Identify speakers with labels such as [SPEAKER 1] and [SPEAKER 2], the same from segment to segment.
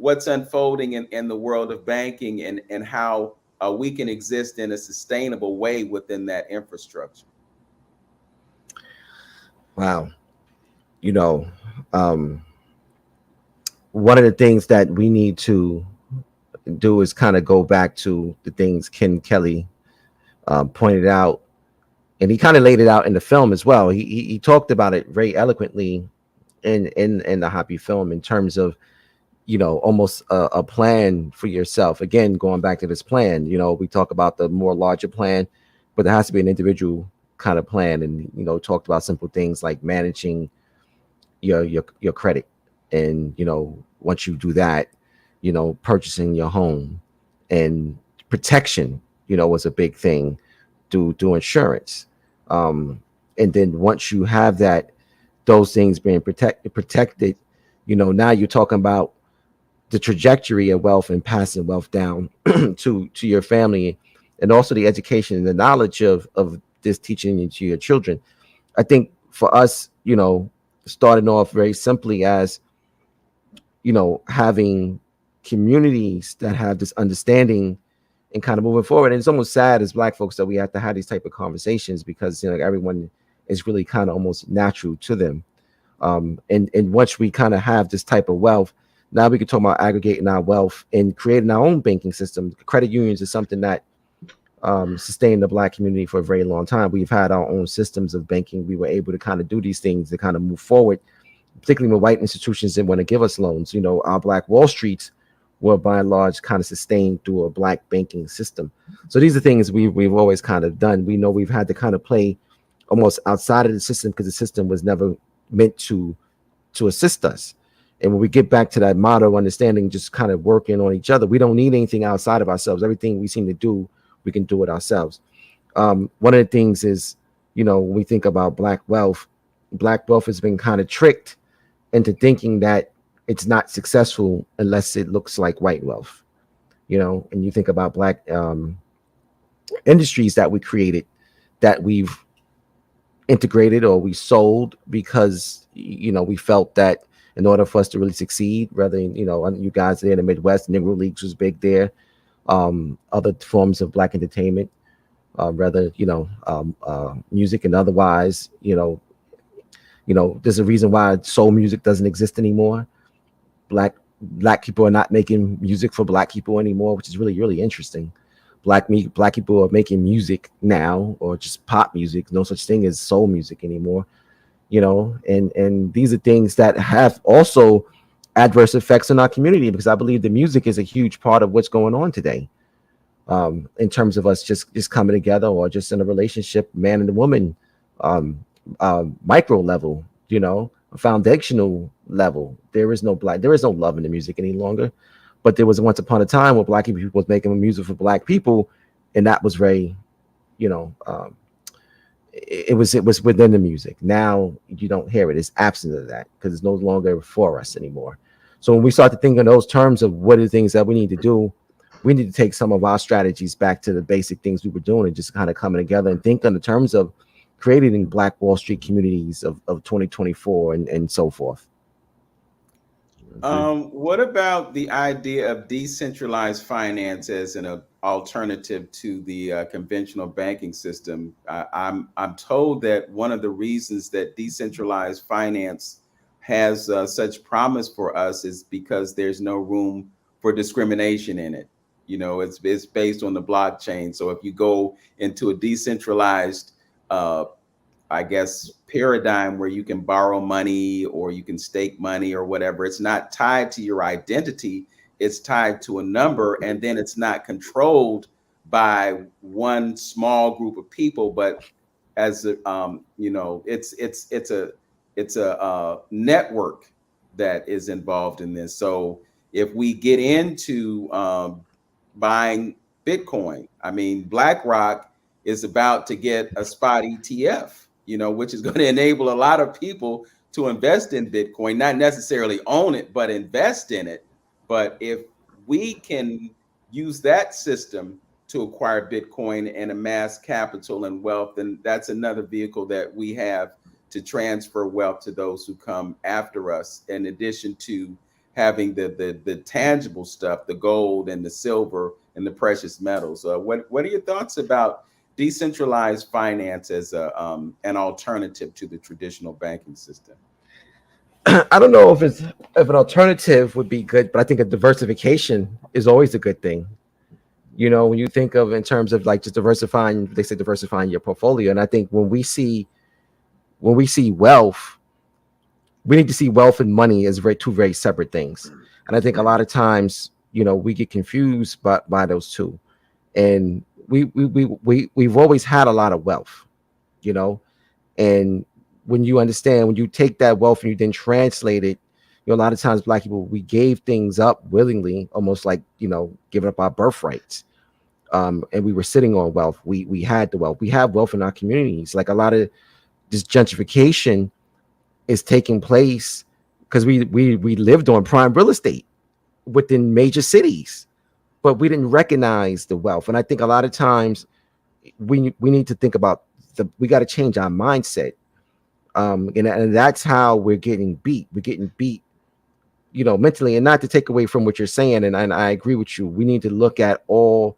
[SPEAKER 1] what's unfolding in the world of banking, and how we can exist in a sustainable way within that infrastructure.
[SPEAKER 2] Wow. You know, um, one of the things that we need to do is kind of go back to the things Ken Kelly pointed out, and he kind of laid it out in the film as well. He talked about it very eloquently in the Happy film in terms of, almost a plan for yourself. Again, going back to this plan, we talk about the more larger plan, but there has to be an individual kind of plan. And talked about simple things like managing your credit, and once you do that, purchasing your home, and protection, was a big thing. Do insurance, and then once you have that, those things being protected, now you're talking about the trajectory of wealth and passing wealth down to your family, and also the education and the knowledge of this teaching into your children. I think for us, starting off very simply as, having communities that have this understanding and kind of moving forward. And it's almost sad as Black folks that we have to have these type of conversations, because everyone is really kind of almost natural to them. And once we kind of have this type of wealth, now we can talk about aggregating our wealth and creating our own banking system. Credit unions is something that sustained the Black community for a very long time. We've had our own systems of banking. We were able to kind of do these things to kind of move forward, particularly when white institutions didn't want to give us loans. Our Black Wall Streets were by and large kind of sustained through a Black banking system. So these are things we've always kind of done. We know we've had to kind of play almost outside of the system, because the system was never meant to assist us. And when we get back to that motto, understanding, just kind of working on each other, we don't need anything outside of ourselves. Everything we seem to do, we can do it ourselves. One of the things is, when we think about Black wealth has been kind of tricked into thinking that it's not successful unless it looks like white wealth. And you think about Black industries that we created, that we've integrated or we sold because we felt that in order for us to really succeed, rather you guys there in the Midwest, Negro Leagues was big there, other forms of Black entertainment, rather music and otherwise, there's a reason why soul music doesn't exist anymore. Black people are not making music for Black people anymore, which is really, really interesting. Black people are making music now, or just pop music. No such thing as soul music anymore. And these are things that have also adverse effects on our community, because I believe the music is a huge part of what's going on today, in terms of us just coming together, or just in a relationship, man and a woman, micro level, a foundational level. There is no love in the music any longer. But there was once upon a time where Black people was making music for Black people, and that was very, it was within the music. Now you don't hear it; it's absent of that, because it's no longer for us anymore. So when we start to think in those terms of what are the things that we need to do, we need to take some of our strategies back to the basic things we were doing, and just kind of coming together and think in the terms of creating Black Wall Street communities of 2024 and so forth.
[SPEAKER 1] What about the idea of decentralized finance as an alternative to the conventional banking system? I'm told that one of the reasons that decentralized finance has such promise for us is because there's no room for discrimination in it. It's based on the blockchain. So if you go into a decentralized I guess, paradigm where you can borrow money or you can stake money or whatever. It's not tied to your identity. It's tied to a number, and then it's not controlled by one small group of people, but as a, it's a network that is involved in this. So if we get into buying Bitcoin, I mean, BlackRock is about to get a spot ETF, which is going to enable a lot of people to invest in Bitcoin, not necessarily own it, but invest in it. But if we can use that system to acquire Bitcoin and amass capital and wealth, then that's another vehicle that we have to transfer wealth to those who come after us, in addition to having the tangible stuff, the gold and the silver and the precious metals. What are your thoughts about decentralized finance as an alternative to the traditional banking system?
[SPEAKER 2] I don't know if an alternative would be good, but I think a diversification is always a good thing. You know, when you think of in terms of like just diversifying, they say diversifying your portfolio. And I think when we see wealth, we need to see wealth and money as two very separate things. And I think a lot of times, we get confused by those two. And we've always had a lot of wealth, you know, and when you understand, when you take that wealth and you then translate it, a lot of times black people, we gave things up willingly, almost like, giving up our birthrights. And we were sitting on wealth. We had the wealth. We have wealth in our communities. Like a lot of this gentrification is taking place because we lived on prime real estate within major cities, but we didn't recognize the wealth. And I think a lot of times we need to think about we got to change our mindset. And that's how we're getting beat. We're getting beat, mentally. And not to take away from what you're saying, and I agree with you. We need to look at all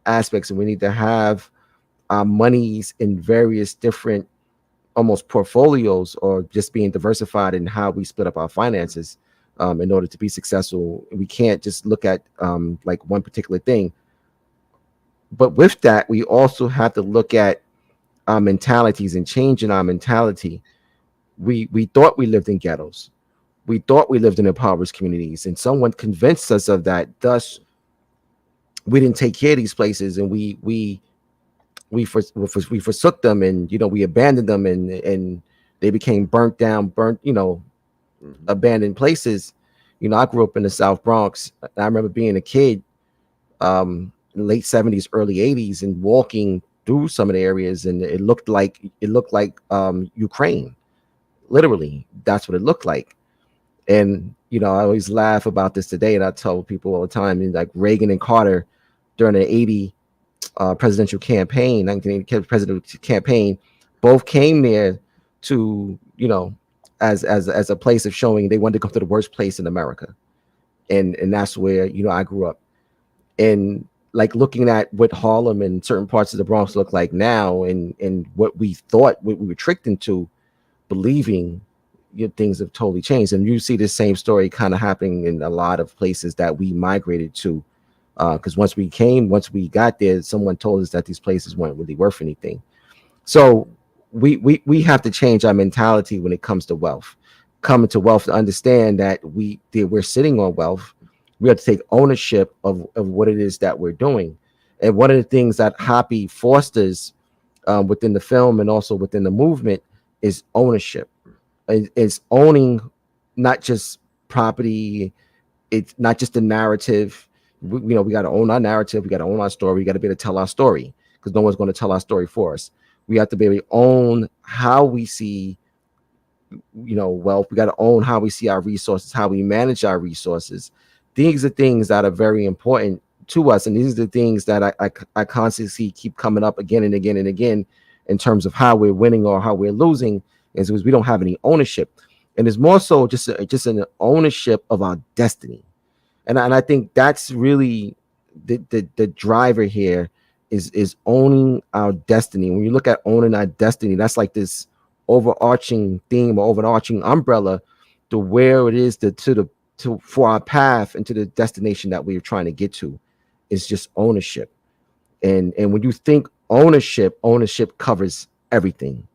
[SPEAKER 2] aspects, and we need to have our monies in various different almost portfolios, or just being diversified in how we split up our finances in order to be successful. We can't just look at like one particular thing. But with that, we also have to look at our mentalities and changing our mentality. We thought we lived in ghettos. We thought we lived in impoverished communities, and someone convinced us of that. Thus, we didn't take care of these places, and we forsook them, and we abandoned them, and they became burnt, abandoned places. I grew up in the South Bronx. I remember being a kid, late 70s, early 80s, and walking through some of the areas, and it looked like Ukraine. Literally, that's what it looked like. And I always laugh about this today, and I tell people all the time, and like Reagan and Carter during the 80 presidential campaign, 1980 presidential campaign, both came there to, as a place of showing they wanted to come to the worst place in America. And that's where, I grew up. And like looking at what Harlem and certain parts of the Bronx look like now, and what we thought, what we were tricked into believing, things have totally changed. And you see the same story kind of happening in a lot of places that we migrated to. Because once we got there, someone told us that these places weren't really worth anything. So we have to change our mentality when it comes to wealth. Coming to wealth to understand that we're sitting on wealth. We have to take ownership of what it is that we're doing. And one of the things that Hoppy fosters within the film and also within the movement is ownership. It's owning not just property. It's not just the narrative. We got to own our narrative. We got to own our story. We got to be able to tell our story, because no one's going to tell our story for us. We have to be able to own how we see, wealth. We got to own how we see our resources, how we manage our resources. These are things that are very important to us. And these are the things that I constantly see keep coming up again and again and again in terms of how we're winning or how we're losing, is because we don't have any ownership. And it's more so just an ownership of our destiny. And I think that's really the driver here is owning our destiny. When you look at owning our destiny, that's like this overarching theme or overarching umbrella to where it is for our path into the destination that we're trying to get to. Is just ownership. And when you think ownership covers everything.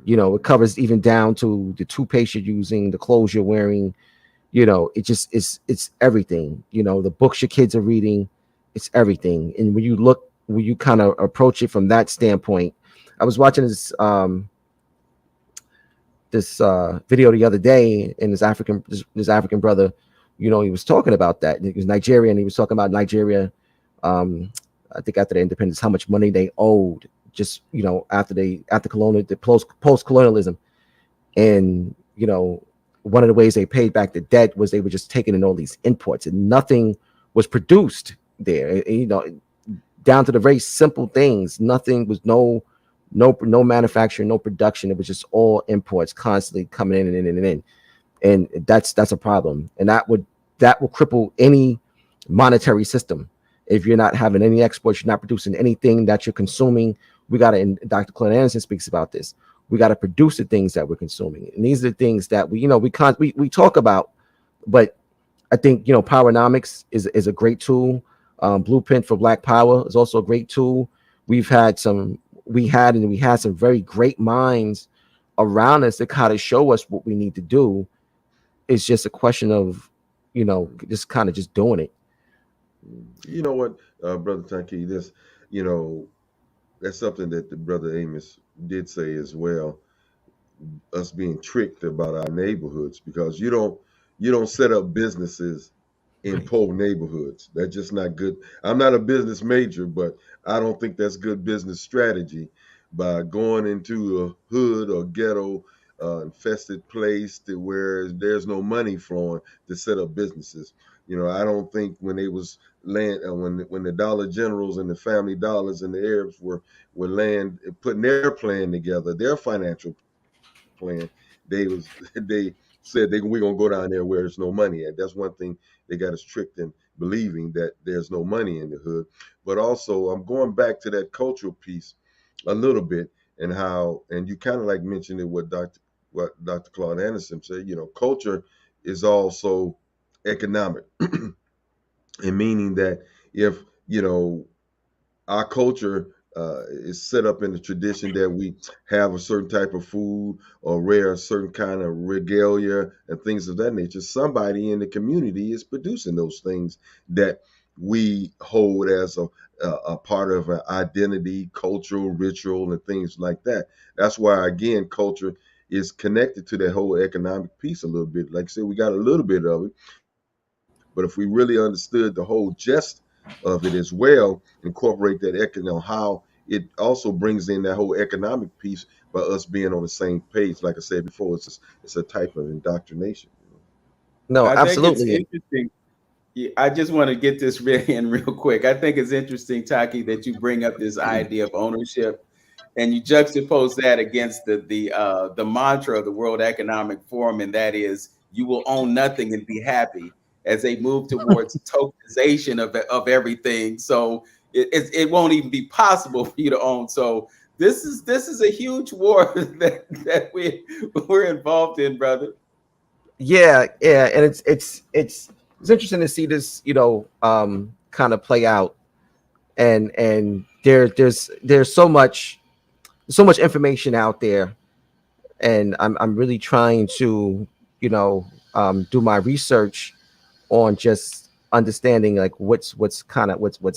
[SPEAKER 2] It covers even down to the toothpaste you're using, the clothes you're wearing. It's everything. The books your kids are reading, it's everything. And when you kind of approach it from that standpoint, I was watching this video the other day, and this African brother, he was talking about that. He was Nigerian. He was talking about Nigeria. I think after the independence, how much money they owed, just after post-colonialism, and one of the ways they paid back the debt was they were just taking in all these imports, and nothing was produced there. Down to the very simple things. Nothing was no manufacturing, no production. It was just all imports constantly coming in and in and in. and that's a problem, and that will cripple any monetary system. If you're not having any exports, you're not producing anything that you're consuming. We got to, and Dr. Clint Anderson speaks about this, we got to produce the things that we're consuming, and these are the things that we talk about. But I think Powernomics is a great tool. Blueprint for Black Power is also a great tool. We've had some, we had some very great minds around us that kind of show us what we need to do. It's just a question of, just kind of just doing it.
[SPEAKER 3] You know what, Brother Taki, this, you know, that's something that the brother Amos did say as well. Us being tricked about our neighborhoods, because you don't set up businesses in
[SPEAKER 2] Right.
[SPEAKER 3] poor neighborhoods. That's just not good. I'm not a business major, but I don't think that's good business strategy, by going into a hood or ghetto infested place to where there's no money flowing to set up businesses. I don't think when they was land when the Dollar Generals and the Family Dollars and the Arabs were land putting their plan together, their financial plan, they they said we're gonna go down there where there's no money at. That's one thing they got us tricked in believing, that there's no money in the hood. But also, I'm going back to that cultural piece a little bit, and how, and you kind of like mentioned it, what Dr. Claude Anderson said. Culture is also economic, and meaning that if our culture is set up in the tradition that we have a certain type of food or wear a certain kind of regalia and things of that nature. Somebody in the community is producing those things that we hold as a part of an identity, cultural ritual, and things like that. That's why, again, culture is connected to that whole economic piece a little bit. Like I said, we got a little bit of it, but if we really understood the whole gist of it as well, incorporate that how it also brings in that whole economic piece by us being on the same page. Like I said before, it's a type of indoctrination.
[SPEAKER 2] No,
[SPEAKER 1] I think it's
[SPEAKER 2] absolutely.
[SPEAKER 1] interesting. Yeah, I just want to get this really in real quick. I think it's interesting, Taki, that you bring up this idea of ownership, and you juxtapose that against the mantra of the World Economic Forum, and that is you will own nothing and be happy, as they move towards tokenization of everything. So it won't even be possible for you to own. So this is a huge war that we're involved in, brother.
[SPEAKER 2] Yeah, yeah, and it's interesting to see this, kind of play out, and there's so much information out there, and I'm really trying to, do my research on just understanding like what's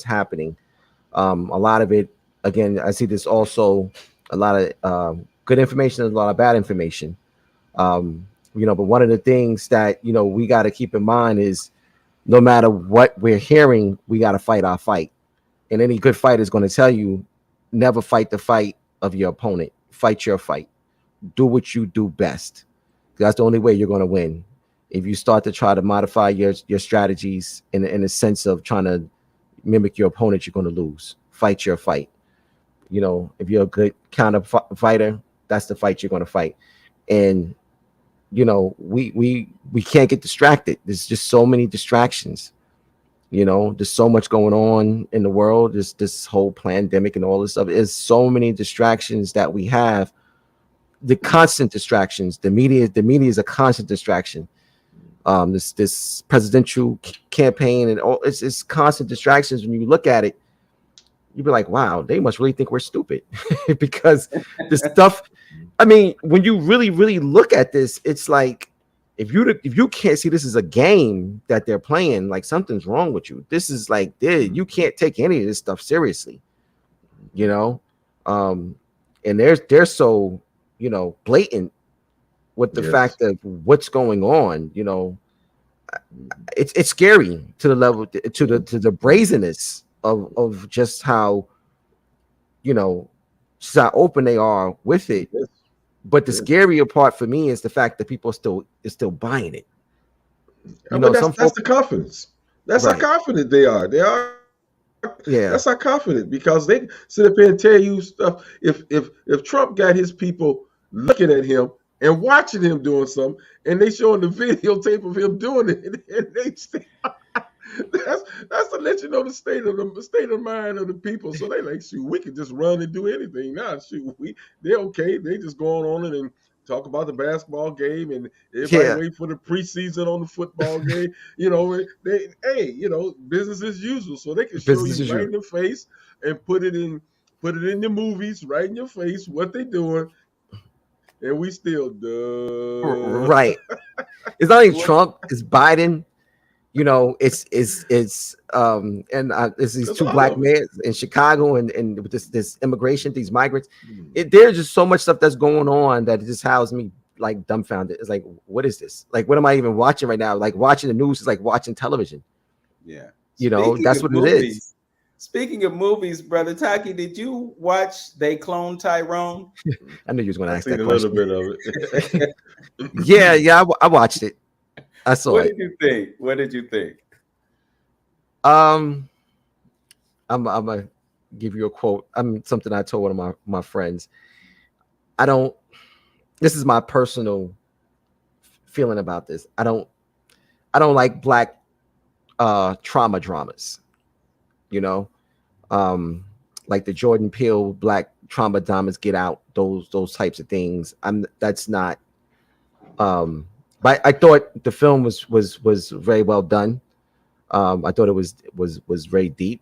[SPEAKER 2] happening. A lot of it, again, I see this also, a lot of good information and a lot of bad information. But one of the things that we got to keep in mind is, no matter what we're hearing, we got to fight our fight. And any good fighter is going to tell you, never fight the fight of your opponent. Fight your fight. Do what you do best. That's the only way you're going to win. If you start to try to modify your strategies in a sense of trying to mimic your opponent, you're going to lose. Fight your fight. If you're a good counter fighter, that's the fight you're going to fight. And we can't get distracted. There's just so many distractions. There's so much going on in the world. There's this whole pandemic and all this stuff. There's so many distractions that we have. The constant distractions. The media is a constant distraction. This presidential campaign and all, it's constant distractions. When you look at it, you'd be like, wow, they must really think we're stupid. Because the stuff, I mean, when you really, really look at this, it's like, if you can't see this is a game that they're playing, like something's wrong with you. This is like, dude, you can't take any of this stuff seriously, you know. And they're so, blatant with the
[SPEAKER 3] Yes.
[SPEAKER 2] fact of what's going on. It's scary to the level, to the brazenness of just how, you know just how open they are with it.
[SPEAKER 3] Yes.
[SPEAKER 2] But the
[SPEAKER 3] Yes.
[SPEAKER 2] scarier part for me is the fact that people are still buying it.
[SPEAKER 3] But that's
[SPEAKER 2] Some
[SPEAKER 3] that's
[SPEAKER 2] folk,
[SPEAKER 3] the confidence. That's how
[SPEAKER 2] right?
[SPEAKER 3] confident they are. That's how
[SPEAKER 2] Yeah,
[SPEAKER 3] confident, because they sit up here and tell you stuff. If Trump got his people looking at him and watching him doing something, and they showing the videotape of him doing it, and they say, that's to let you know the state of mind of the people. So they like, shoot, we can just run and do anything now. Shoot, they're okay. They just going on and talk about the basketball game, and everybody
[SPEAKER 2] Yeah,
[SPEAKER 3] wait for the preseason on the football game. You know, they hey, you know, business as usual. So they can show
[SPEAKER 2] business
[SPEAKER 3] you
[SPEAKER 2] as
[SPEAKER 3] right
[SPEAKER 2] usual.
[SPEAKER 3] in the face and put it in the movies right in your face what they doing, and we still duh.
[SPEAKER 2] Right. It's not even
[SPEAKER 1] What?
[SPEAKER 2] Trump. It's Biden. You know, it's and it's these
[SPEAKER 3] That's
[SPEAKER 2] two
[SPEAKER 3] all
[SPEAKER 2] black
[SPEAKER 3] of it.
[SPEAKER 2] men in Chicago, and with this immigration, these migrants.
[SPEAKER 3] Mm.
[SPEAKER 2] There's just so much stuff that's going on that it just has me like dumbfounded. It's like, what is this? Like, what am I even watching right now? Like watching the news is like watching television.
[SPEAKER 1] Yeah.
[SPEAKER 2] You know,
[SPEAKER 1] Speaking
[SPEAKER 2] that's
[SPEAKER 1] of
[SPEAKER 2] what it is.
[SPEAKER 1] movies, speaking of movies, brother Taki, did you watch They Clone Tyrone?
[SPEAKER 2] I knew you was going to
[SPEAKER 3] I
[SPEAKER 2] ask that
[SPEAKER 3] seen a little
[SPEAKER 2] question.
[SPEAKER 3] bit of it.
[SPEAKER 2] Yeah, yeah, I watched it. I saw
[SPEAKER 1] What
[SPEAKER 2] it.
[SPEAKER 1] did you think? What did you think?
[SPEAKER 2] Um, I'm gonna give you a quote. Something I told one of my friends. I don't. This is my personal feeling about this. I don't like black trauma dramas. You know, um, like the Jordan Peele black trauma dramas, Get Out, those types of things. That's not. But I thought the film was very well done. I thought it was very deep,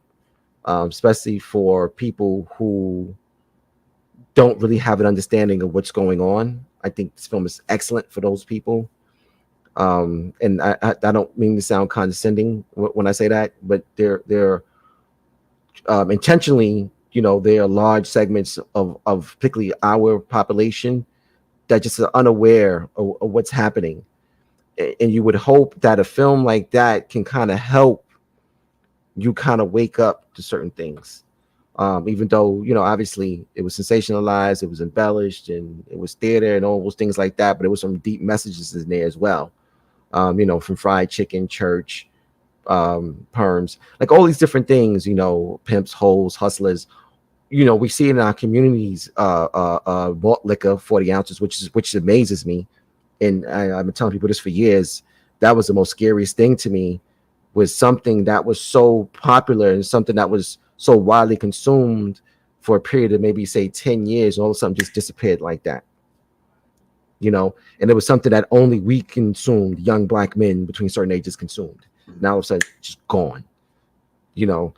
[SPEAKER 2] especially for people who don't really have an understanding of what's going on. I think this film is excellent for those people. And I don't mean to sound condescending when I say that, but they're intentionally, there are large segments of particularly our population that just are unaware of what's happening. And you would hope that a film like that can kind of help you kind of wake up to certain things. Even though, obviously it was sensationalized, it was embellished, and it was theater and all those things like that, but there was some deep messages in there as well. From fried chicken, church, perms, like all these different things, pimps, hoes, hustlers. We see it in our communities, malt liquor, 40 ounces, which amazes me. And I've been telling people this for years. That was the most scariest thing to me, was something that was so popular and something that was so widely consumed for a period of maybe say 10 years, and all of a sudden just disappeared like that. And it was something that only we consumed, young black men between certain ages consumed. Now all of a sudden just gone. You know,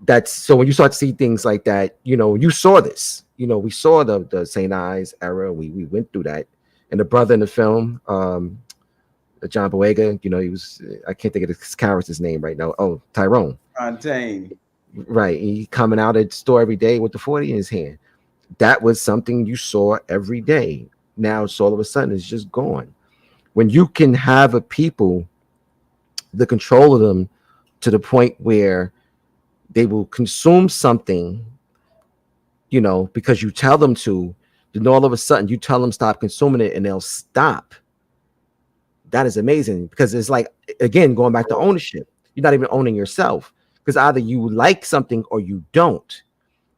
[SPEAKER 2] that's so when you start to see things like that, you saw this. We saw the St. Ives era. We went through that. And the brother in the film, John Boyega, he was, I can't think of his character's name right now. Oh, Tyrone.
[SPEAKER 1] Fontaine.
[SPEAKER 2] Right. He coming out at the store every day with the 40 in his hand. That was something you saw every day. Now it's all of a sudden it's just gone. When you can have a people, the control of them to the point where they will consume something, because you tell them to, then all of a sudden you tell them stop consuming it and they'll stop. That is amazing, because it's like, again, going back to ownership. You're not even owning yourself, because either you like something or you don't.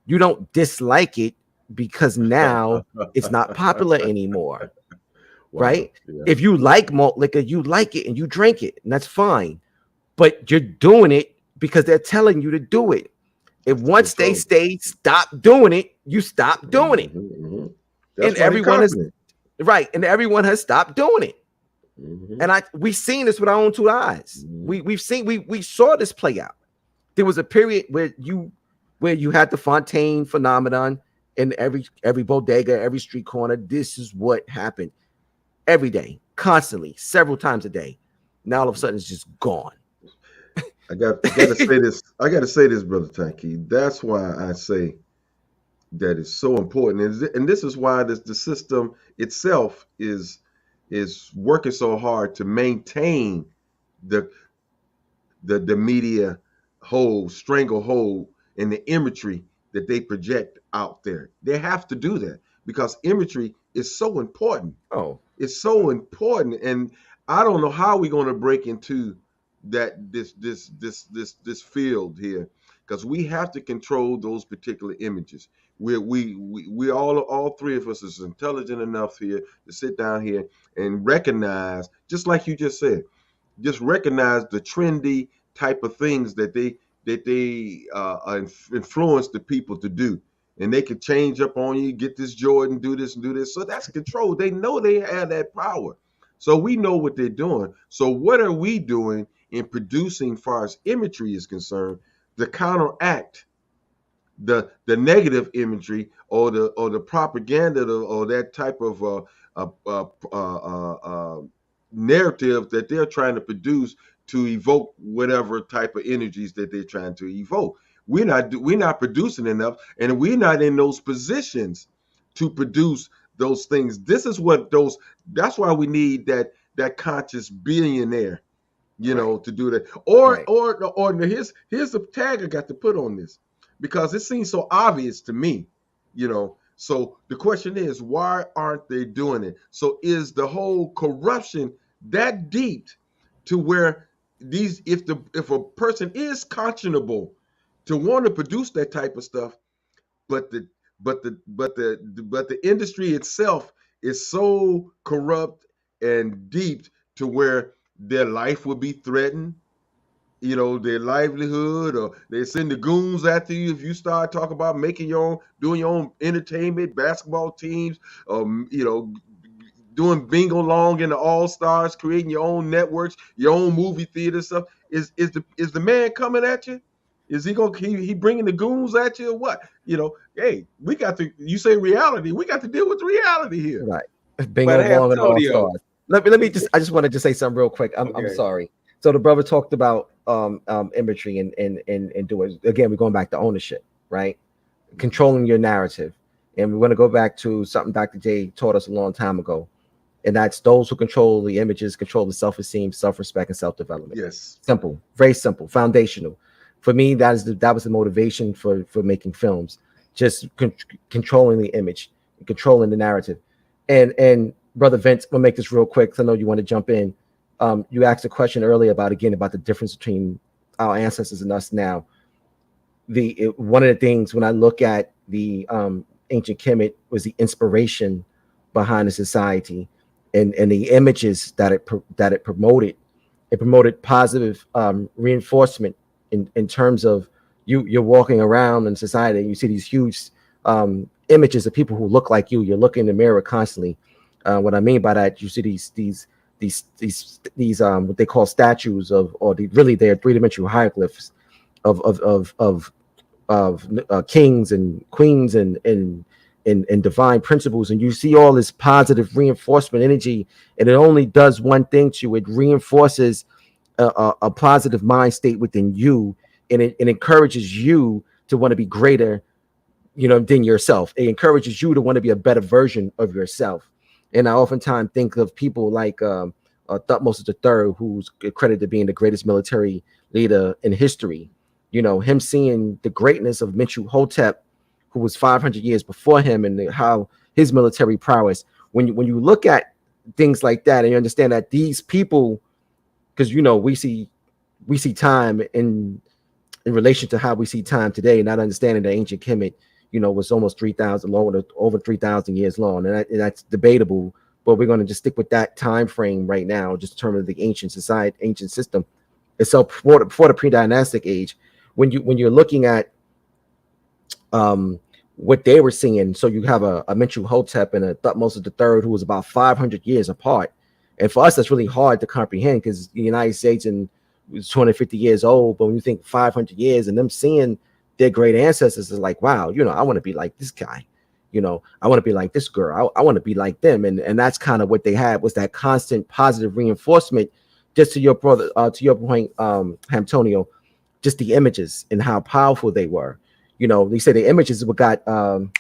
[SPEAKER 2] You don't dislike it because now it's not popular anymore.
[SPEAKER 3] Wow.
[SPEAKER 2] Right?
[SPEAKER 3] Yeah.
[SPEAKER 2] If you like malt liquor, you like it and you drink it, and that's fine. But you're doing it because they're telling you to do it. If once they stay stop doing it, you stop doing it.
[SPEAKER 3] Mm-hmm. That's
[SPEAKER 2] And
[SPEAKER 3] why
[SPEAKER 2] everyone has
[SPEAKER 3] confident.
[SPEAKER 2] right, and everyone has stopped doing it.
[SPEAKER 3] Mm-hmm.
[SPEAKER 2] And we've seen this with our own two eyes.
[SPEAKER 3] Mm-hmm.
[SPEAKER 2] We saw this play out. There was a period where you had the Fontaine phenomenon in every bodega, every street corner. This is what happened every day, constantly, several times a day. Now all of a sudden it's just gone.
[SPEAKER 3] I got to say this. I got to say this, brother Taaqiy. That's why I say that is so important, and this is why the system itself is working so hard to maintain the the media stranglehold and the imagery that they project out there. They have to do that because imagery is so important.
[SPEAKER 2] Oh,
[SPEAKER 3] It's so important, and I don't know how we're going to break into this field here, because we have to control those particular images. We all three of us is intelligent enough here to sit down here and recognize, just like you just said, just recognize the trendy type of things that they influence the people to do, and they could change up on you, get this Jordan, do this and do this. So that's control. They know they have that power. So we know what they're doing. So what are we doing in producing, far as imagery is concerned, to counteract the negative imagery or the propaganda or that type of uh, uh, uh, uh, narrative that they're trying to produce to evoke whatever type of energies that they're trying to evoke. We're not producing enough, and we're not in those positions to produce those things. This is what those. That's why we need that conscious billionaire,
[SPEAKER 2] Right.
[SPEAKER 3] to do that. Or
[SPEAKER 2] Right.
[SPEAKER 3] or here's the tag I got to put on this, because it seems so obvious to me. So the question is, why aren't they doing it? So is the whole corruption that deep to where if a person is conscionable to want to produce that type of stuff, but the industry itself is so corrupt and deep to where their life will be threatened, their livelihood, or they send the goons after you if you start talking about doing your own entertainment, basketball teams, doing bingo long in the All Stars, creating your own networks, your own movie theater stuff. Is the man coming at you? Is he bringing the goons at you or what? Hey, we got to. You say reality, we got to deal with reality here.
[SPEAKER 2] Right.
[SPEAKER 1] But
[SPEAKER 2] Bingo bong and all
[SPEAKER 1] Antonio,
[SPEAKER 2] stars. Let me just I just wanted to say something real quick. I'm
[SPEAKER 1] okay.
[SPEAKER 2] sorry. So the brother talked about imagery and doing, again, we're going back to ownership, right? Controlling your narrative. And we want to go back to something Dr. J taught us a long time ago. And that's those who control the images, control the self-esteem, self-respect, and self-development.
[SPEAKER 3] Yes.
[SPEAKER 2] Simple, very simple, foundational. For me, that was the motivation for making films, just controlling the image, controlling the narrative. And brother Vince, we'll make this real quick, because I know you want to jump in. You asked a question earlier about the difference between our ancestors and us now. One of the things when I look at the ancient Kemet was the inspiration behind the society, and the images that it promoted. It promoted positive reinforcement in terms of you're walking around in society and you see these huge images of people who look like you. You're looking in the mirror constantly. What I mean by that, you see these what they call statues they're three-dimensional hieroglyphs of kings and queens and divine principles, and you see all this positive reinforcement energy, and it only does one thing to you. It reinforces a positive mind state within you, and it encourages you to want to be greater, than yourself. It encourages you to want to be a better version of yourself. And I oftentimes think of people like Thutmose III, who's credited to being the greatest military leader in history. Him seeing the greatness of Mentuhotep, who was 500 years before him, and how his military prowess. When you look at things like that, and you understand that these people, because we see time in relation to how we see time today, not understanding the ancient Kemet, was almost 3,000 long, over 3,000 years long, and that's debatable. But we're going to just stick with that time frame right now, just in terms of the ancient society, ancient system. And so before the pre-dynastic age, when you're looking at what they were seeing, so you have a Mentuhotep and a Thutmose III, who was about 500 years apart. And for us, that's really hard to comprehend, because the United States was 250 years old. But when you think 500 years and them seeing their great ancestors, is like, wow, I want to be like this guy. I want to be like this girl. I want to be like them. And that's kind of what they had, was that constant positive reinforcement. Just to your brother, to your point, Antonio, just the images and how powerful they were. They say the images what got, going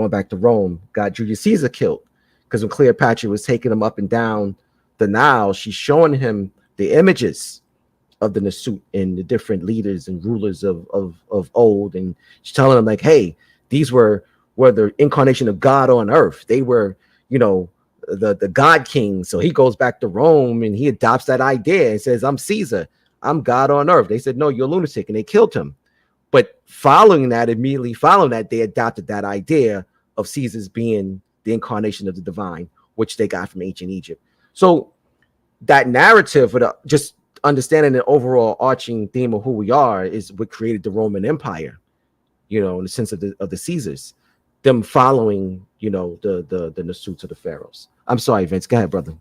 [SPEAKER 2] back to Rome, got Julius Caesar killed, because when Cleopatra was taking him up and down the Nile, she's showing him the images of the Nasut and the different leaders and rulers of old, and she's telling him, like, hey, these were the incarnation of God on earth. They were, the God king. So he goes back to Rome and he adopts that idea and says, I'm Caesar, I'm God on earth. They said, no, you're a lunatic, and they killed him. But immediately following that, they adopted that idea of Caesar's being the incarnation of the divine, which they got from ancient Egypt. So that narrative, just understanding the overall arching theme of who we are, is what created the Roman Empire. In the sense of the Caesars, them following, the Nasut of the pharaohs. I'm sorry, Vince. Go ahead, brother.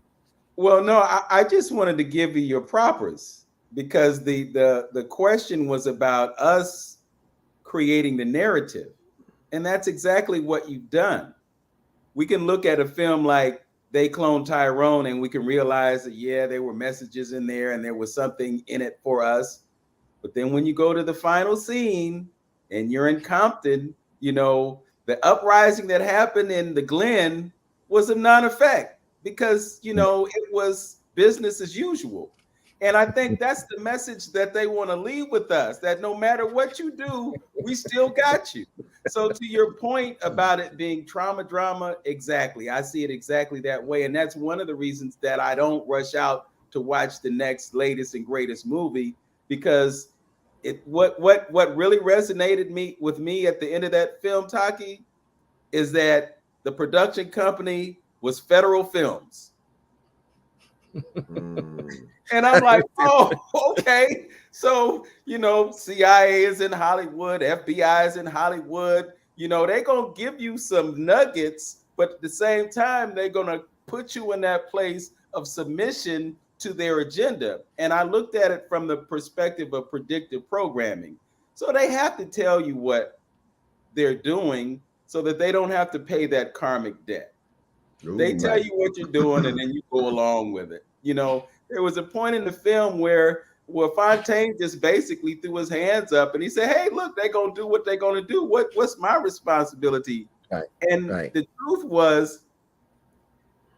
[SPEAKER 1] Well, no, I just wanted to give you your propers, because the question was about us creating the narrative, and that's exactly what you've done. We can look at a film like They Cloned Tyrone, and we can realize that, yeah, there were messages in there and there was something in it for us. But then when you go to the final scene and you're in Compton, the uprising that happened in the Glen was a non-effect, because, it was business as usual. And I think that's the message that they want to leave with us, that no matter what you do, we still got you. So to your point about it being trauma drama, exactly. I see it exactly that way. And that's one of the reasons that I don't rush out to watch the next latest and greatest movie, because what really resonated with me at the end of that film, Taaqiy, is that the production company was Federal Films. And I'm like, oh, okay. So, CIA is in Hollywood, FBI is in Hollywood. They're going to give you some nuggets, but at the same time, they're going to put you in that place of submission to their agenda. And I looked at it from the perspective of predictive programming. So they have to tell you what they're doing so that they don't have to pay that karmic debt. They tell you what you're doing, and then you go along with it. There was a point in the film where Fontaine just basically threw his hands up and he said, hey, look, they're going to do what they're going to do. What's my responsibility?
[SPEAKER 2] Right.
[SPEAKER 1] And the truth was,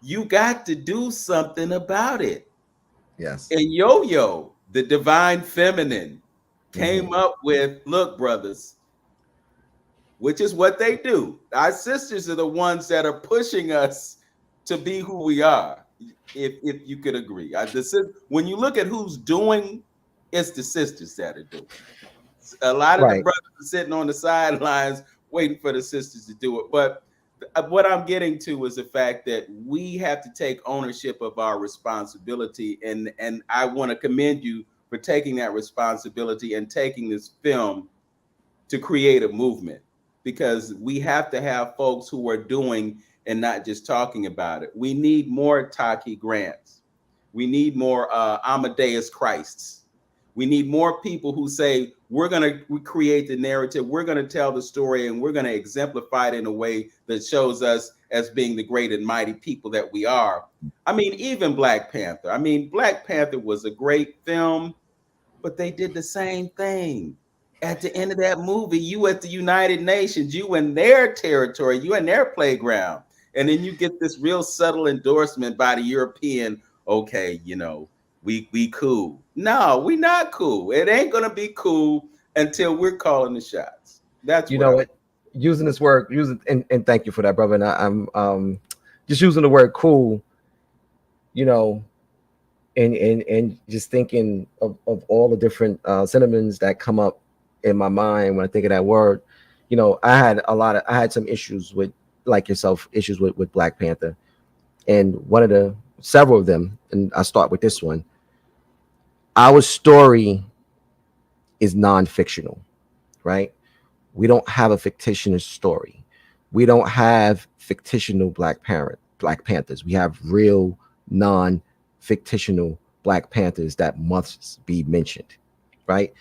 [SPEAKER 1] you got to do something about it.
[SPEAKER 2] Yes.
[SPEAKER 1] And Yo-Yo, the divine feminine, came up with, look, brothers, which is what they do. Our sisters are the ones that are pushing us to be who we are, if you could agree. When you look at who's doing, it's the sisters that are doing. A lot of the brothers are sitting on the sidelines waiting for the sisters to do it. But what I'm getting to is the fact that we have to take ownership of our responsibility. And I want to commend you for taking that responsibility and taking this film to create a movement, because we have to have folks who are doing and not just talking about it. We need more Taaqiy Grants. We need more Amadeus Christs. We need more people who say, we're going to create the narrative, we're going to tell the story, and we're going to exemplify it in a way that shows us as being the great and mighty people that we are. I mean, even Black Panther. I mean, Black Panther was a great film, but they did the same thing. At the end of that movie, you at the United Nations, you in their territory, you in their playground. And then you get this real subtle endorsement by the European, okay, we cool. No, we not cool. It ain't gonna be cool until we're calling the shots. That's
[SPEAKER 2] using this word, and thank you for that, brother. And I'm just using the word cool, and just thinking of all the different sentiments that come up in my mind when I think of that word. I had some issues with, like yourself, issues with Black Panther, and several of them, and I start with this one. Our story is non-fictional, right? We don't have a fictitious story. We don't have fictional Black Panthers. We have real non-fictional Black Panthers that must be mentioned, right?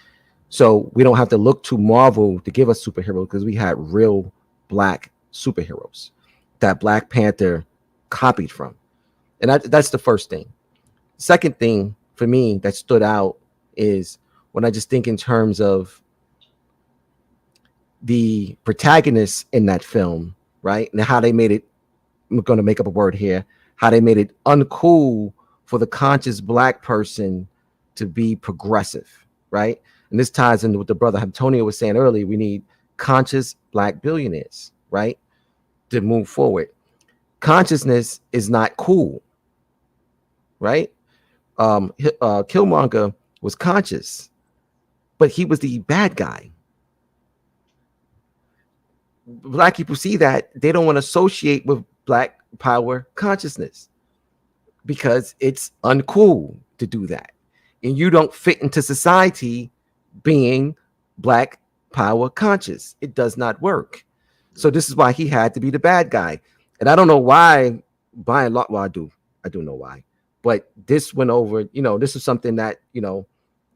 [SPEAKER 2] So we don't have to look to Marvel to give us superheroes, because we had real Black superheroes that Black Panther copied from. And that's the first thing. Second thing for me that stood out is when I just think in terms of the protagonists in that film, right? And how they made it, I'm going to make up a word here, how they made it uncool for the conscious Black person to be progressive, right? And this ties into what the brother Antonio was saying earlier. We need conscious Black billionaires, right, to move forward. Consciousness is not cool, right? Killmonger was conscious, but he was the bad guy, Black people see that, they don't want to associate with Black power consciousness because it's uncool to do that. And you don't fit into society being Black power conscious. It does not work. So this is why he had to be the bad guy. And I don't know why, by and large, well, I do know why. But this went over, this is something that,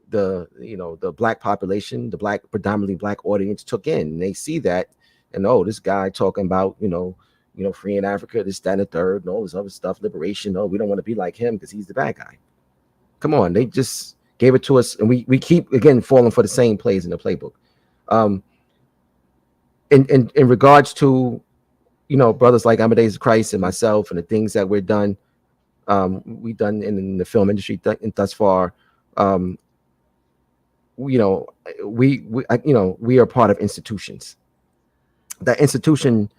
[SPEAKER 2] the Black population, the predominantly Black audience took in. And they see that, and oh, this guy talking about, freeing Africa, this, that, and the third, and all this other stuff, liberation. Oh, we don't want to be like him because he's the bad guy. Come on, they just gave it to us, and we keep again falling for the same plays in the playbook. In regards to brothers like Amadeus Christ and myself and the things that we've done in the film industry thus far, we are part of institutions. That institution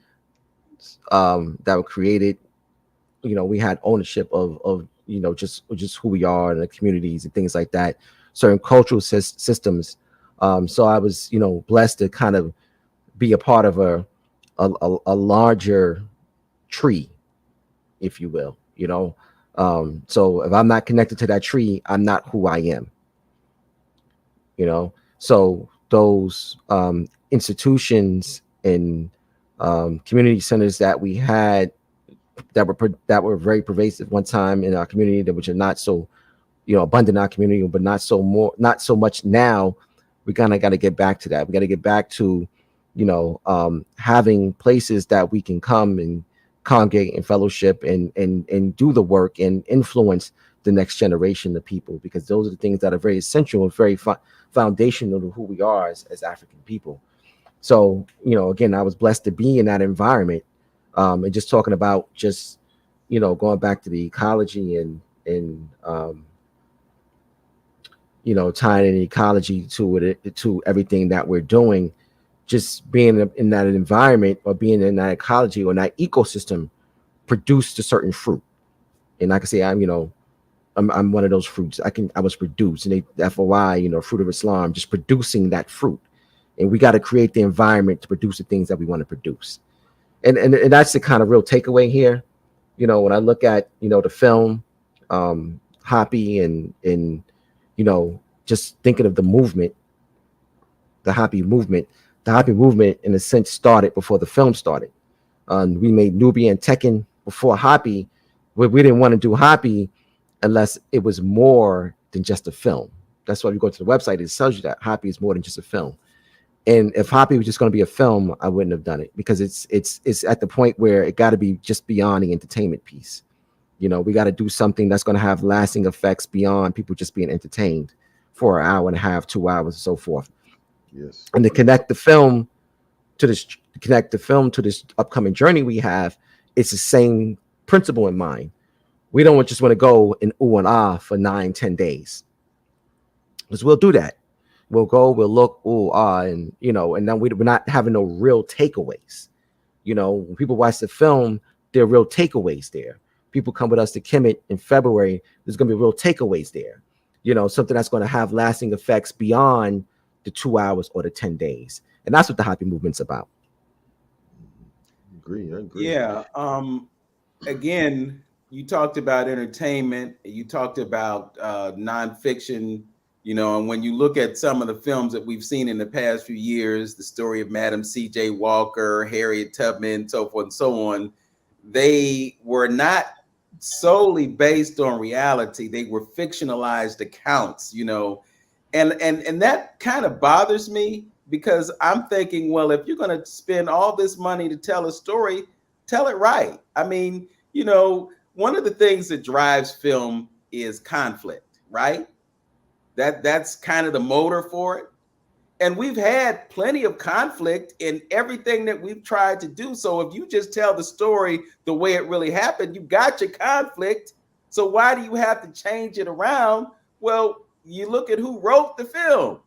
[SPEAKER 2] that were created, we had ownership of just who we are and the communities and things like that, certain cultural systems. So I was blessed to kind of be a part of a larger tree, if you will. So if I'm not connected to that tree, I'm not who I am. So those institutions and community centers that we had that were very pervasive one time in our community, that which are not so abundant in our community, but not so much now. We kind of got to get back to that. We got to get back to having places that we can come and congregate and fellowship and do the work and influence the next generation of people, because those are the things that are very essential and very foundational to who we are as African people. So, again, I was blessed to be in that environment, and just talking about just, going back to the ecology and tying in ecology to everything that we're doing, just being in that environment or being in that ecology or that ecosystem produced a certain fruit. And I can say I'm one of those fruits. I was produced, and FOI, fruit of Islam, just producing that fruit. And we got to create the environment to produce the things that we want to produce. And that's the kind of real takeaway here. When I look at, the film, Hoppy and just thinking of the movement, the Hoppy movement in a sense started before the film started. We made Nubia and Tekken before Hoppy. We didn't want to do Hoppy unless it was more than just a film. That's why you go to the website, it tells you that Hoppy is more than just a film. And if Hoppy was just going to be a film, I wouldn't have done it, because it's at the point where it got to be just beyond the entertainment piece. We got to do something that's going to have lasting effects beyond people just being entertained for an hour and a half, 2 hours, and so forth.
[SPEAKER 3] Yes.
[SPEAKER 2] And to connect the film to this upcoming journey we have, it's the same principle in mind. We don't just want to go and ooh and ah for 9-10 days, because we'll do that. We'll go, we'll look, ooh, ah, and and then we're not having no real takeaways. When people watch the film, there are real takeaways there. People come with us to Kemet in February, there's going to be real takeaways there. Something that's going to have lasting effects beyond the 2 hours or the 10 days. And that's what the Hoppy movement's about.
[SPEAKER 3] I agree.
[SPEAKER 1] Yeah. Again, you talked about entertainment. You talked about nonfiction. And when you look at some of the films that we've seen in the past few years, the story of Madam C.J. Walker, Harriet Tubman, so forth and so on, they were not solely based on reality. They were fictionalized accounts, and that kind of bothers me, because I'm thinking, well, if you're going to spend all this money to tell a story, tell it right. I mean, one of the things that drives film is conflict, right? That's kind of the motor for it. And we've had plenty of conflict in everything that we've tried to do. So if you just tell the story the way it really happened, you got your conflict. So why do you have to change it around? Well, you look at who wrote the film,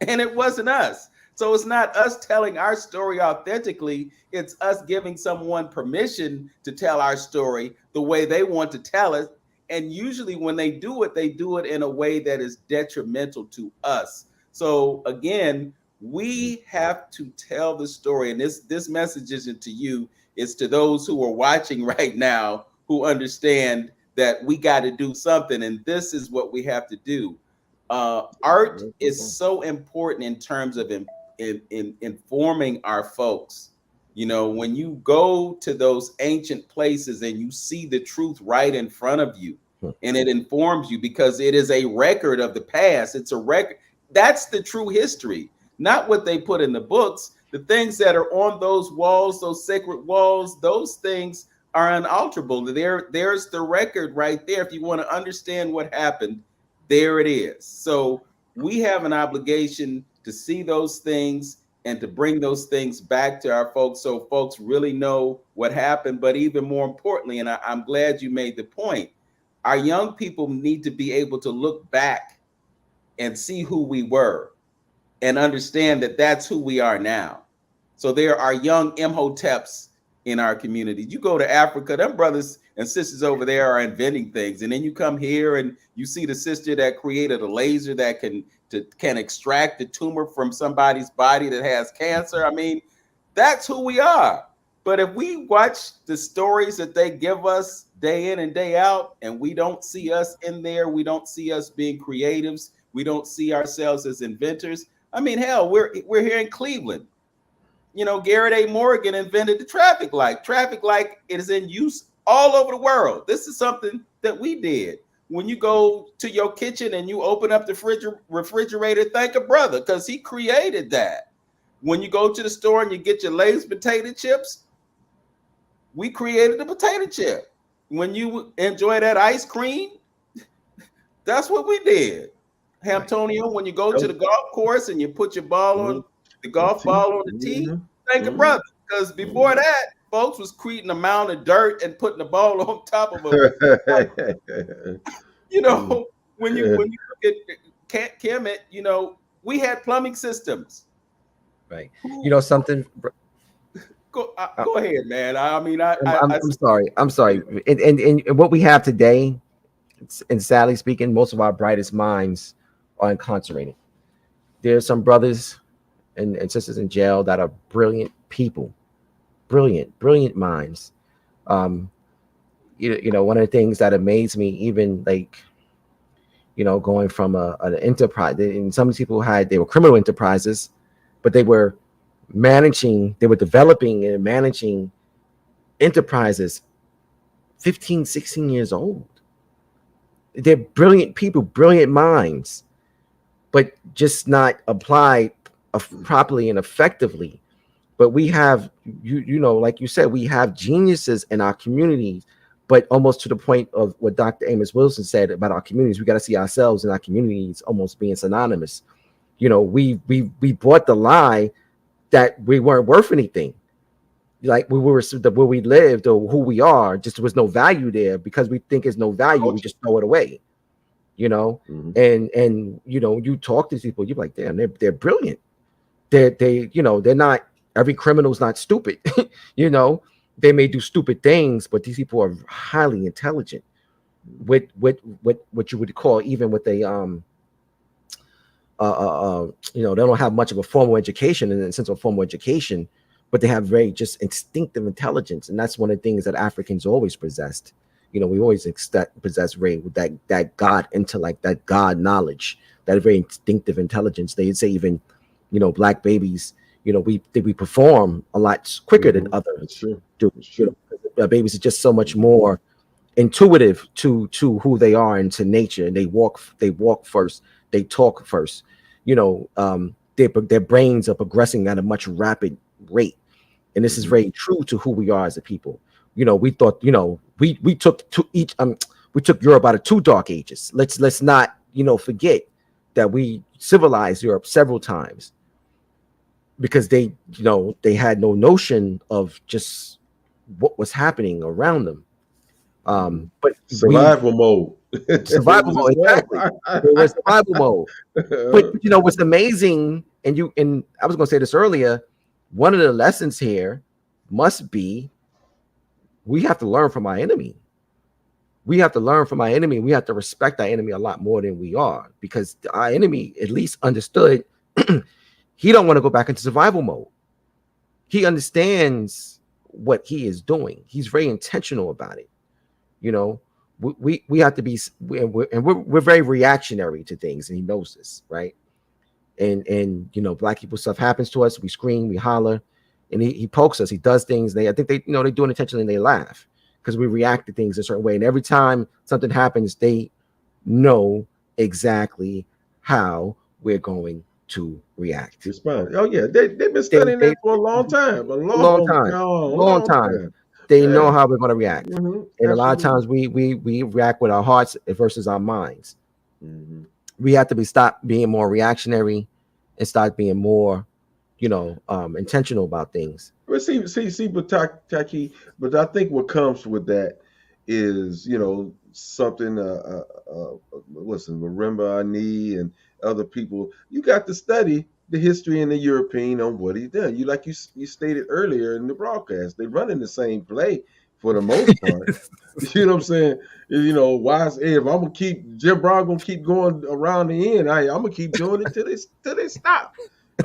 [SPEAKER 1] and it wasn't us. So it's not us telling our story authentically. It's us giving someone permission to tell our story the way they want to tell it. And usually when they do it in a way that is detrimental to us. So again, We have to tell the story, and this message isn't to you; it's to those who are watching right now who understand that we got to do something, and this is what we have to do. Art is so important in terms of informing our folks. You know, when you go to those ancient places and you see the truth right in front of you, and it informs you because it is a record of the past. It's a record. That's the true history, not what they put in the books. The things that are on those walls, those sacred walls, those things are unalterable. There's the record right there. If you want to understand what happened, there it is. So we have an obligation to see those things and to bring those things back to our folks so folks really know what happened. But even more importantly, and I'm glad you made the point, our young people need to be able to look back and see who we were and understand that that's who we are now. So there are young Imhoteps in our community. You go to Africa, them brothers and sisters over there are inventing things. And then you come here and you see the sister that created a laser that can extract the tumor from somebody's body that has cancer. I mean, that's who we are. But if we watch the stories that they give us day in and day out, and we don't see us in there, we don't see us being creatives, we don't see ourselves as inventors. I mean, hell, we're here in Cleveland. You know, Garrett A. Morgan invented the traffic light. Traffic light is in use all over the world. This is something that we did. When you go to your kitchen and you open up the refrigerator, thank a brother because he created that. When you go to the store and you get your Lay's potato chips, we created the potato chip. When you enjoy that ice cream, that's what we did. Hamptonio, when you go to the golf course and you put your ball on the golf ball on the tee, thank a brother. Because before that, folks was creating a mound of dirt and putting the ball on top of a you know, when you look at Kemet, you know, we had plumbing systems.
[SPEAKER 2] Right. You know something.
[SPEAKER 1] Go ahead, man. I mean,
[SPEAKER 2] I'm sorry. I'm sorry. And what we have today, and sadly speaking, most of our brightest minds are incarcerated. There's some brothers and sisters in jail that are brilliant people, brilliant minds. You know, one of the things that amazed me, even like, you know, going from an enterprise, and some people they were criminal enterprises, but they were developing and managing enterprises 15, 16 years old. They're brilliant people, brilliant minds, but just not applied properly and effectively. But we have, you know, like you said, we have geniuses in our communities, but almost to the point of what Dr. Amos Wilson said about our communities, we got to see ourselves in our communities almost being synonymous. You know, we bought the lie that we weren't worth anything. Like we were where we lived or who we are, just there was no value there because we think there's no value, we just throw it away. You know, and you know, you talk to these people, you're like, damn, they're brilliant. They you know, they're not, every criminal's not stupid. You know, they may do stupid things, but these people are highly intelligent with what you would call, even with a you know, they don't have much of a formal education in the sense of formal education, but they have very just instinctive intelligence. And that's one of the things that Africans always possessed. You know, we always possess very that God intellect, that God knowledge, that very instinctive intelligence. They say even, you know, black babies, you know, we perform a lot quicker than others do. You know, babies are just so much more intuitive to who they are and to nature. And they walk first, they talk first. You know, their brains are progressing at a much rapid rate, and this is very true to who we are as a people. You know, we thought, you know, we took Europe out of 2 dark ages. Let's not, you know, forget that we civilized Europe several times because they, you know, they had no notion of just what was happening around them. But
[SPEAKER 3] survival mode.
[SPEAKER 2] Survival mode, exactly. They were survival mode. But you know what's amazing, and I was going to say this earlier, one of the lessons here must be we have to learn from our enemy. We have to learn from our enemy. We have to respect our enemy a lot more than we are, because our enemy at least understood he don't want to go back into survival mode. He understands what he is doing. He's very intentional about it. You know, we have to be, we're very reactionary to things, and he knows this, right? And you know, black people, stuff happens to us, we scream, we holler, and he pokes us, he does things. I think they, you know, they do it intentionally, and they laugh because we react to things a certain way. And every time something happens, they know exactly how we're going to react.
[SPEAKER 3] Respond. Oh yeah, they've been studying that for a long time.
[SPEAKER 2] A long time. They know how we're going to react. And a lot of times we react with our hearts versus our minds. We have to stop being more reactionary and start being more, you know, intentional about things.
[SPEAKER 3] But see, but Taaqiy, but I think what comes with that is, you know, something. Listen, Marimba Ani and other people. You got to study the history in the European on what he's done. You stated earlier in the broadcast, they run in the same play for the most part. You know what I'm saying? You know, why is if I'm gonna keep Jim Brown gonna keep going around the end, I'm gonna keep doing it till they stop.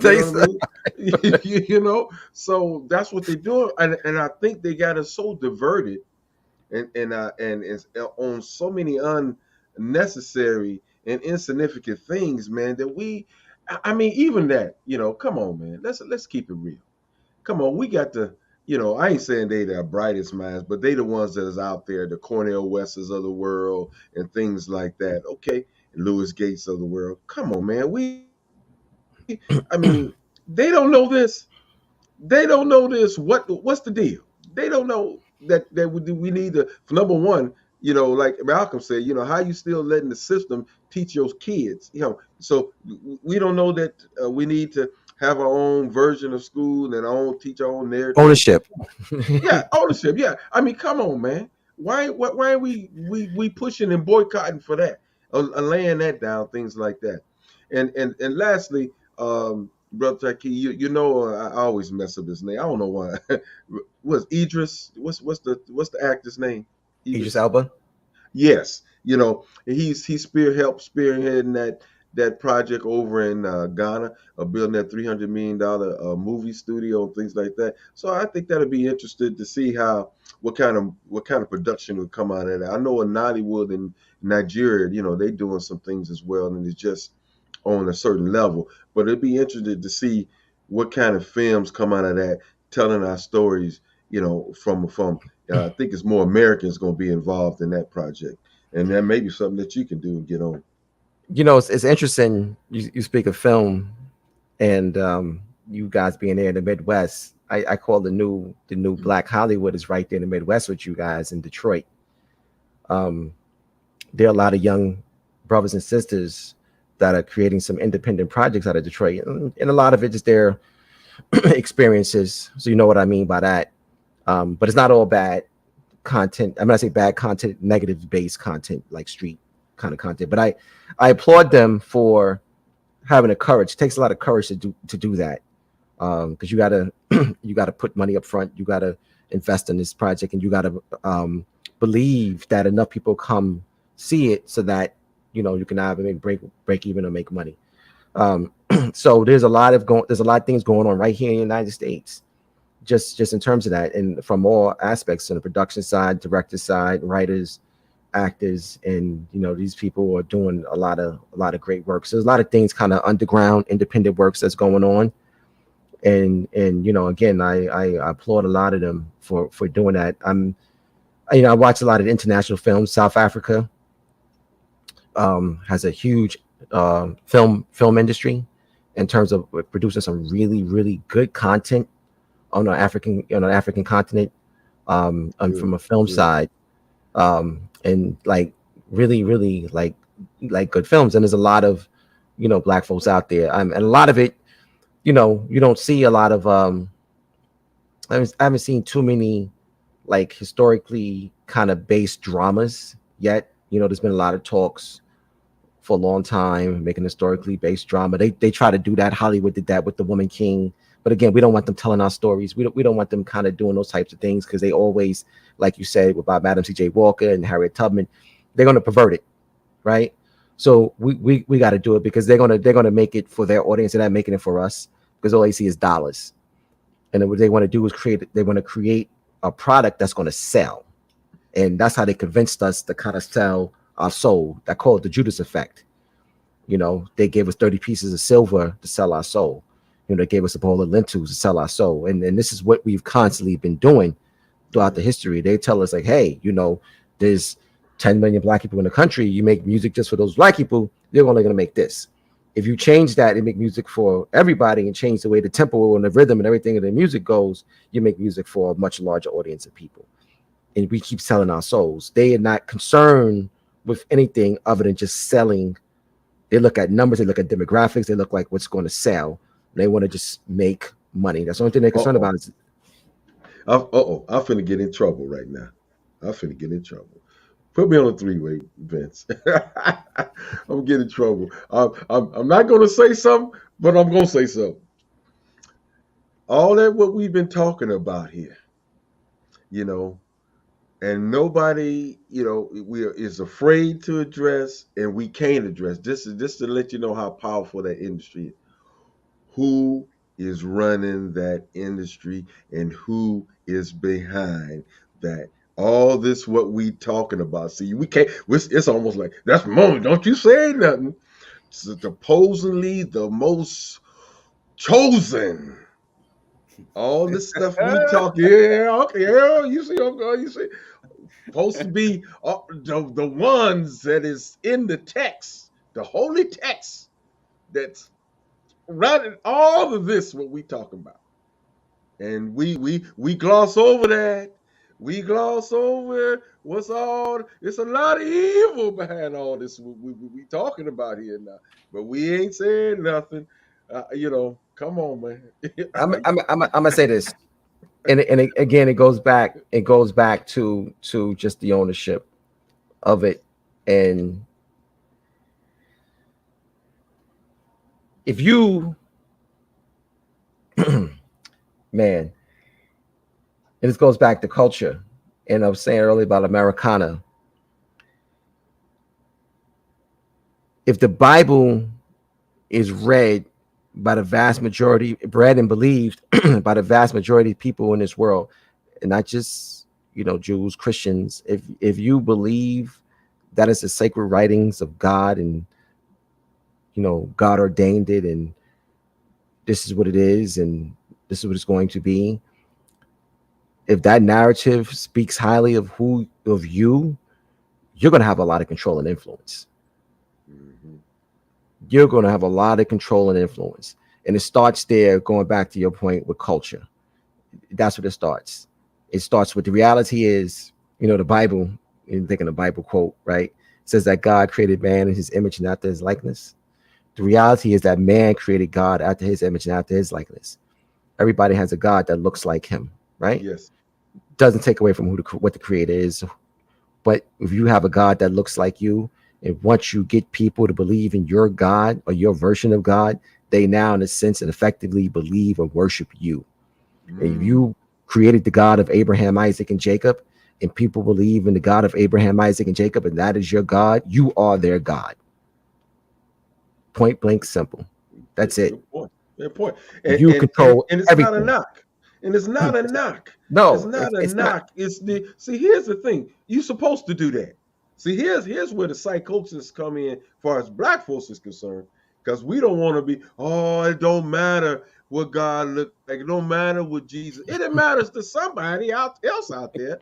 [SPEAKER 3] You know what I mean? You know, so that's what they do, and I think they got us so diverted, and it's on so many unnecessary and insignificant things, man. That I mean, even that, you know, come on, man. Let's keep it real. Come on, we got to, you know, I ain't saying they the brightest minds, but they the ones that is out there, the Cornel Wests of the world and things like that. Okay, Lewis Gates of the world. Come on, man. I mean, they don't know this. They don't know this. What's the deal? They don't know that we need to, number one, you know, like Malcolm said, you know, how you still letting the system teach your kids, you know. So we don't know that we need to have our own version of school and teach our own narrative.
[SPEAKER 2] Ownership.
[SPEAKER 3] Yeah, ownership. Yeah. I mean, come on, man. Why are we pushing and boycotting for that? Laying that down, things like that. And lastly, Brother Taaqiy, you know, I always mess up his name. I don't know why. Was Idris? What's the actor's name?
[SPEAKER 2] Idris Elba.
[SPEAKER 3] Yes, you know, he's spearheading that project over in Ghana, building that $300 million movie studio and things like that. So I think that'll be interested to see what kind of production would come out of that. I know in Nollywood in Nigeria, you know, they doing some things as well, and it's just on a certain level. But it'd be interesting to see what kind of films come out of that, telling our stories, you know, from I think it's more Americans going to be involved in that project, and that may be something that you can do and get on.
[SPEAKER 2] You know, it's interesting. You speak of film, and you guys being there in the Midwest. I call the new Black Hollywood is right there in the Midwest with you guys in Detroit. There are a lot of young brothers and sisters that are creating some independent projects out of Detroit, and a lot of it is their experiences. So you know what I mean by that. But it's not all bad content. I mean, I say bad content, negative based content, like street kind of content. But I applaud them for having the courage. It takes a lot of courage to do that, because you gotta put money up front. You gotta invest in this project, and you gotta believe that enough people come see it so that, you know, you can either break even or make money. So there's a lot of things going on right here in the United States, just in terms of that, and from all aspects, on the production side, director side, writers, actors, and you know, these people are doing a lot of great work. So there's a lot of things, kind of underground independent works that's going on, and you know, again, I applaud a lot of them for doing that. I watch a lot of international films. South Africa has a huge film industry in terms of producing some really good content on the African continent, and from a film side, and like really like good films. And there's a lot of, you know, Black folks out there, and a lot of it, you know, you don't see a lot of I haven't seen too many like historically kind of based dramas yet. You know, there's been a lot of talks for a long time making historically based drama. They try to do that. Hollywood did that with The Woman King. But again, we don't want them telling our stories. We don't want them kind of doing those types of things, because they always, like you said, about Madam C.J. Walker and Harriet Tubman, they're going to pervert it, right? So we got to do it, because they're gonna make it for their audience. They're not making it for us. because all they see is dollars. And then what they want to do is create a product that's going to sell. And that's how they convinced us to kind of sell our soul. That called the Judas effect. You know, they gave us 30 pieces of silver to sell our soul. You know, they gave us a bowl of lentils to sell our soul. And this is what we've constantly been doing throughout the history. They tell us like, hey, you know, there's 10 million black people in the country. You make music just for those black people, they're only going to make this. If you change that and make music for everybody and change the way the tempo and the rhythm and everything of the music goes, you make music for a much larger audience of people. And we keep selling our souls. They are not concerned with anything other than just selling. They look at numbers, they look at demographics, they look like what's going to sell. They want to just make money. That's the only thing they're concerned about. Is
[SPEAKER 3] I'm finna get in trouble right now. I'm finna get in trouble. Put me on a three-way, Vince. I'm getting in trouble. I'm not gonna say something, but I'm gonna say something. All that what we've been talking about here, you know, and nobody, you know, is afraid to address, and we can't address. This is just to let you know how powerful that industry is. Who is running that industry and who is behind that? All this what we talking about. See, we can't. It's almost like that's moment. Don't you say nothing. Supposedly the most chosen. All this stuff we talk. Yeah, okay. Yeah, you see, you see. Supposed to be the ones that is in the text, the holy text, that's running all of this what we talking about. And we gloss over that. We gloss over what's all. It's a lot of evil behind all this we talking about here now. But we ain't saying nothing. You know, come on, man.
[SPEAKER 2] I'm gonna say this, and again, it goes back to just the ownership of it. And if you, man, and this goes back to culture. And I was saying earlier about Americana. If the Bible is read by the vast majority, read and believed by the vast majority of people in this world, and not just, you know, Jews, Christians, if you believe that it's the sacred writings of God, and, you know, God ordained it, and this is what it is, and this is what it's going to be. If that narrative speaks highly of you, you're going to have a lot of control and influence.
[SPEAKER 3] Mm-hmm.
[SPEAKER 2] You're going to have a lot of control and influence. And it starts there, going back to your point with culture. That's what it starts. It starts with the reality is, you know, the Bible, you're thinking the Bible quote, right? It says that God created man in his image and after his likeness. The reality is that man created God after his image and after his likeness. Everybody has a God that looks like him, right?
[SPEAKER 3] Yes.
[SPEAKER 2] Doesn't take away from what the creator is. But if you have a God that looks like you, and once you get people to believe in your God or your version of God, they now, in a sense, and effectively believe or worship you. And if you created the God of Abraham, Isaac, and Jacob, and people believe in the God of Abraham, Isaac, and Jacob, and that is your God, you are their God. Point blank simple. That's it.
[SPEAKER 3] Good point. Good point.
[SPEAKER 2] You control
[SPEAKER 3] and it's
[SPEAKER 2] everything.
[SPEAKER 3] not a knock. And it's not a knock.
[SPEAKER 2] No,
[SPEAKER 3] it's not a knock. It's the here's the thing. You're supposed to do that. See, here's where the psychosis come in, as far as black folks is concerned, because we don't want to be. Oh, it don't matter what God look like. It don't matter what Jesus. It matters to somebody else out there.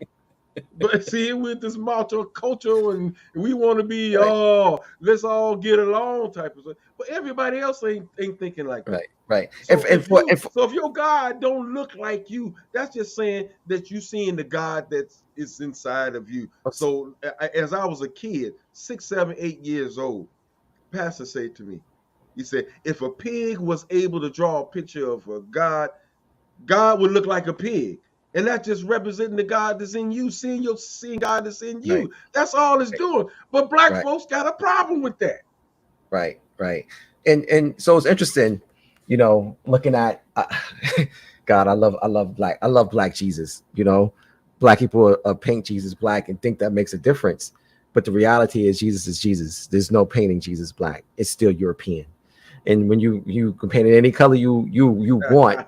[SPEAKER 3] But see, with this macho culture, and we want to be, oh, let's all get along type of stuff. But everybody else ain't thinking like that.
[SPEAKER 2] Right.
[SPEAKER 3] So if your God don't look like you, that's just saying that you seeing the God that is inside of you. So as I was a kid, 6, 7, 8 years old, pastor said to me, he said, if a pig was able to draw a picture of a God, God would look like a pig. And that's just representing the God that's in you, seeing God that's in you. Right. That's all it's doing. But black folks got a problem with that.
[SPEAKER 2] Right. And so it's interesting, you know, looking at God. I love black Jesus. You know, black people paint Jesus black and think that makes a difference. But the reality is Jesus is Jesus. There's no painting Jesus black. It's still European. and when you can paint it any color you want,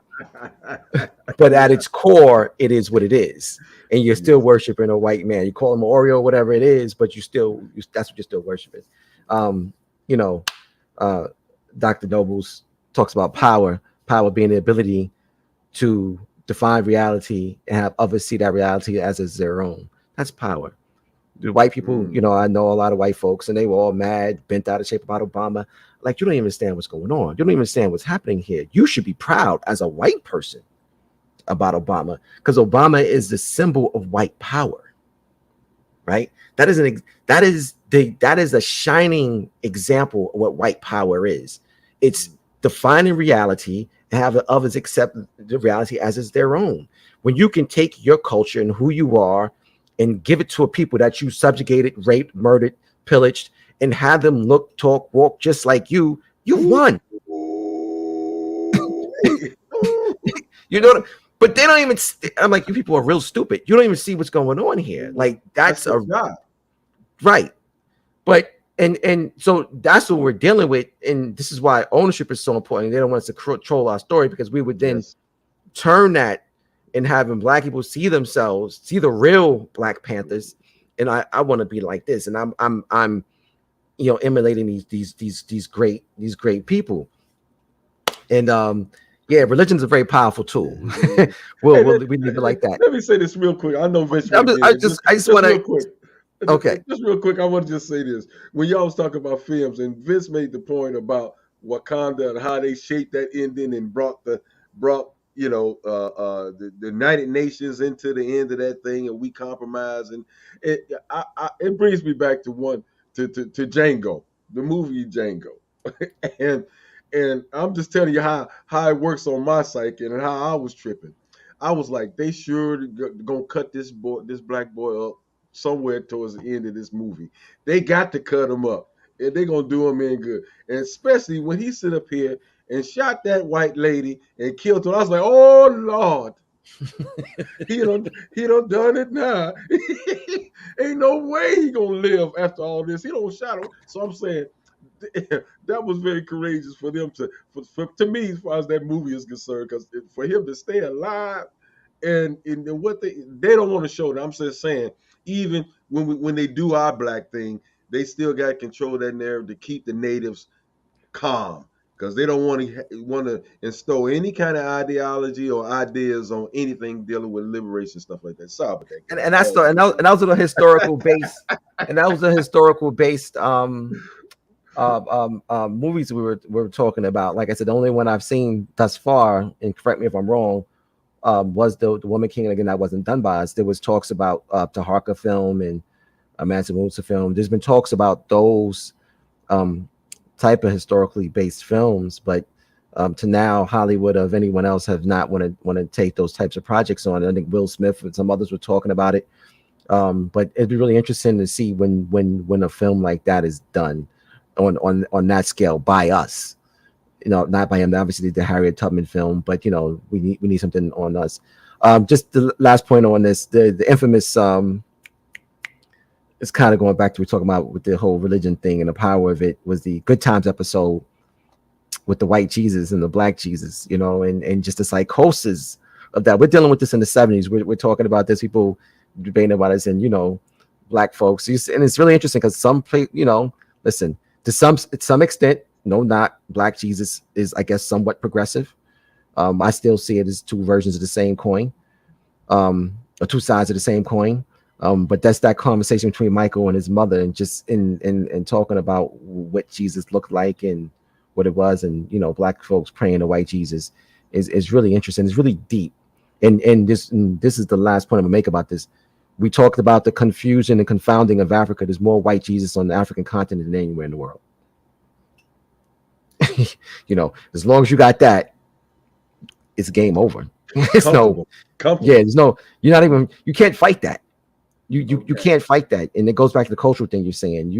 [SPEAKER 2] but at its core, it is what it is, and you're still
[SPEAKER 3] Yes.
[SPEAKER 2] worshiping a white man. You call him Oreo, whatever it is, but that's what you're still worshiping. Um, you know, uh, Dr. Nobles talks about power being the ability to define reality and have others see that reality as their own. That's power. The white people,
[SPEAKER 3] Mm.
[SPEAKER 2] I know a lot of white folks, and they were all mad, bent out of shape about Obama. Like, you don't even understand what's going on. You don't even understand what's happening here. You should be proud as a white person about Obama, because Obama is the symbol of white power, right? That is a shining example of what white power is. It's defining reality and have the others accept the reality as is their own. When you can take your culture and who you are and give it to a people that you subjugated, raped, murdered, pillaged, and have them look, talk, walk just like you've won. You know, but they don't even. I'm like, you people are real stupid. You don't even see what's going on here. Like, that's
[SPEAKER 3] their
[SPEAKER 2] a
[SPEAKER 3] job.
[SPEAKER 2] right. But and so that's what we're dealing with, and this is why ownership is so important. They don't want us to control our story, because we would then
[SPEAKER 3] Yes.
[SPEAKER 2] turn that and having black people see themselves, see the real Black Panthers, and I want to be like this, and I'm emulating these great people, and yeah, religion's a very powerful tool.
[SPEAKER 3] Hey,
[SPEAKER 2] We leave it like that.
[SPEAKER 3] let me say this real quick. I know Vince want to get
[SPEAKER 2] I
[SPEAKER 3] in.
[SPEAKER 2] just
[SPEAKER 3] Just
[SPEAKER 2] want
[SPEAKER 3] real
[SPEAKER 2] to.
[SPEAKER 3] quick.
[SPEAKER 2] Okay.
[SPEAKER 3] Just real quick, I want to just say this. When y'all was talking about films, and Vince made the point about Wakanda and how they shaped that ending and brought the United Nations into the end of that thing, and we compromised, and it brings me back to to Django, the movie Django, and I'm just telling you how it works on my psyche and how I was tripping. I was like, they sure gonna cut this black boy up somewhere towards the end of this movie. They got to cut him up, and they're gonna do him in good. And especially when he sit up here and shot that white lady and killed her, I was like, oh Lord, he don't done it now. Ain't no way he gonna live after all this. He don't shot him. So I'm saying that was very courageous for them to me, as far as that movie is concerned, because for him to stay alive and what they don't want to show that. I'm just saying, even when they do our black thing, they still got to control that narrative to keep the natives calm, because they don't want to instill any kind of ideology or ideas on anything dealing with liberation, stuff like that. Sorry about that, guys.
[SPEAKER 2] And that was a historical base, and that was a historical based movies we were talking about. Like I said, the only one I've seen thus far, and correct me if I'm wrong, was the Woman King. And again, that wasn't done by us. There was talks about Taharka film and Mansa Musa film. There's been talks about those type of historically based films, but to now Hollywood of anyone else have not want to take those types of projects on. I think Will Smith and some others were talking about it. But it'd be really interesting to see when a film like that is done on that scale by us. Not by him, obviously the Harriet Tubman film, but we need something on us. Just the last point on this, the infamous it's kind of going back to what we're talking about with the whole religion thing and the power of it, was the Good Times episode with the white Jesus and the black Jesus, and just the psychosis of that. We're dealing with this in the 70s. We're talking about this, people debating about this, and black folks. And it's really interesting because listen, to some extent, no, not black Jesus is, I guess, somewhat progressive. I still see it as two versions of the same coin, or two sides of the same coin. But that's that conversation between Michael and his mother, and just in talking about what Jesus looked like and what it was, and black folks praying to white Jesus is really interesting. It's really deep, and this is the last point I'm gonna make about this. We talked about the confusion and confounding of Africa. There's more white Jesus on the African continent than anywhere in the world. As long as you got that, it's game over. It's
[SPEAKER 3] Comfortable.
[SPEAKER 2] There's no, you can't fight that. You can't fight that. And it goes back to the cultural thing you're saying.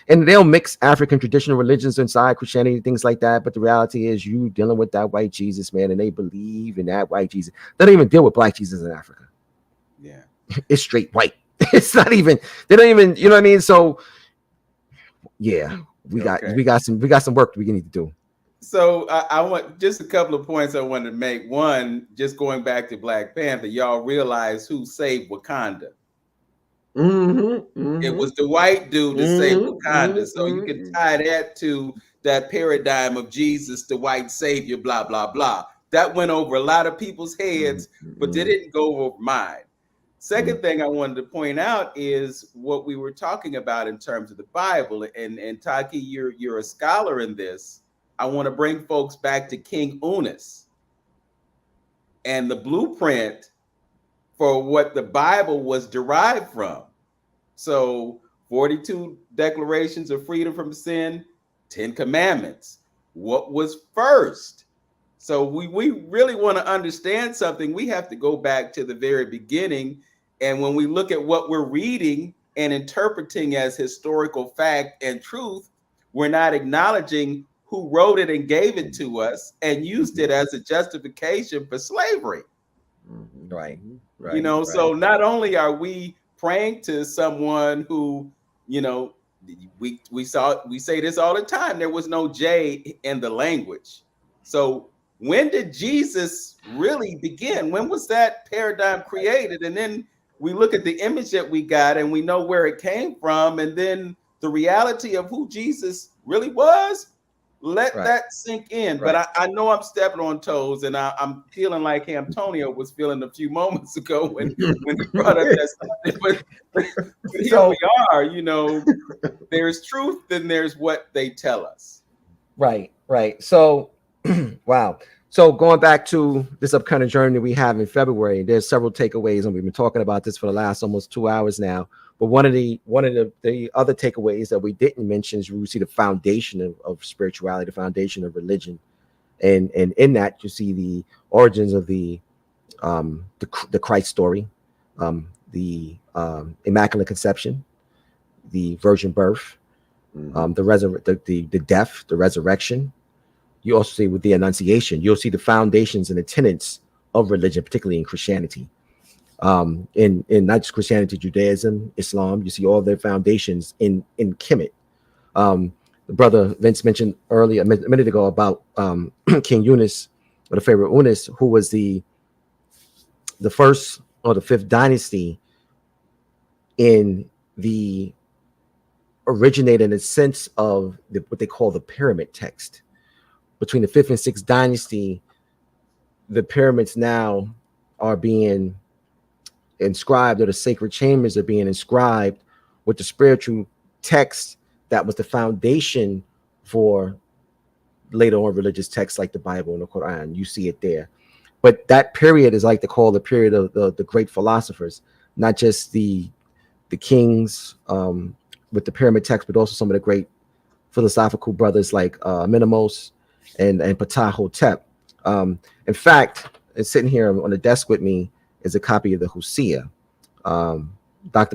[SPEAKER 2] And they'll mix African traditional religions inside Christianity, things like that. But the reality is you dealing with that white Jesus, man, and they believe in that white Jesus. They don't even deal with black Jesus in Africa.
[SPEAKER 1] Yeah.
[SPEAKER 2] It's straight white. It's not even, they don't even, you know what I mean? So yeah, we got some work we need to do.
[SPEAKER 1] So I want just a couple of points I wanted to make. One, just going back to Black Panther, y'all realize who saved Wakanda.
[SPEAKER 3] Mm-hmm.
[SPEAKER 1] It
[SPEAKER 3] Mm-hmm.
[SPEAKER 1] was the white dude that saved
[SPEAKER 3] Mm-hmm.
[SPEAKER 1] Wakanda. So you can
[SPEAKER 3] Mm-hmm.
[SPEAKER 1] tie that to that paradigm of Jesus, the white savior, blah, blah, blah. That went over a lot of people's heads, but they
[SPEAKER 3] Mm-hmm.
[SPEAKER 1] didn't go over mine.
[SPEAKER 3] Mm-hmm.
[SPEAKER 1] Second thing I wanted to point out is what we were talking about in terms of the Bible. And Taki, you're a scholar in this. I want to bring folks back to King Unis and the blueprint for what the Bible was derived from. So 42 declarations of freedom from sin, 10 commandments. What was first? So we really want to understand something. We have to go back to the very beginning. And when we look at what we're reading and interpreting as historical fact and truth, we're not acknowledging who wrote it and gave it to us and used it as a justification for slavery.
[SPEAKER 2] Right,
[SPEAKER 1] You
[SPEAKER 2] right,
[SPEAKER 1] know,
[SPEAKER 2] right.
[SPEAKER 1] so not only are we praying to someone who, you know, we say this all the time, there was no J in the language. So when did Jesus really begin? When was that paradigm created? And then we look at the image that we got and we know where it came from, and then the reality of who Jesus really was. Let
[SPEAKER 2] Right,
[SPEAKER 1] that sink in. But
[SPEAKER 2] right.
[SPEAKER 1] I know I'm stepping on toes, and I'm feeling like Antonio was feeling a few moments ago when he brought up that subject. But here we
[SPEAKER 2] So
[SPEAKER 1] are. You know, there's truth, and there's what they tell us.
[SPEAKER 2] right, right. So wow. So going back to this upcoming journey we have in February, there's several takeaways, and we've been talking about this for the last almost 2 hours now. But one of the other takeaways that we didn't mention is we see the foundation of spirituality, the foundation of religion, and in that you see the origins of the Christ story, the Immaculate Conception, the virgin birth,
[SPEAKER 3] Mm-hmm.
[SPEAKER 2] the death, the resurrection. You also see with the Annunciation, you'll see the foundations and the tenets of religion, particularly in Christianity. In not just Christianity, Judaism, Islam, you see all their foundations in Kemet. The brother Vince mentioned earlier a minute ago about King Eunice, or the favorite Unis, who was the first or the fifth dynasty in the originated in a sense of what they call the pyramid text. Between the fifth and sixth dynasty, the pyramids now are being inscribed, or the sacred chambers are being inscribed with the spiritual text that was the foundation for later on religious texts like the Bible and the Quran. You see it there. But that period is like to call the period of the great philosophers, not just the kings with the pyramid text, but also some of the great philosophical brothers like Menemos and Ptah Hotep. In fact, it's sitting here on the desk with me is a copy of the Hosea, Dr.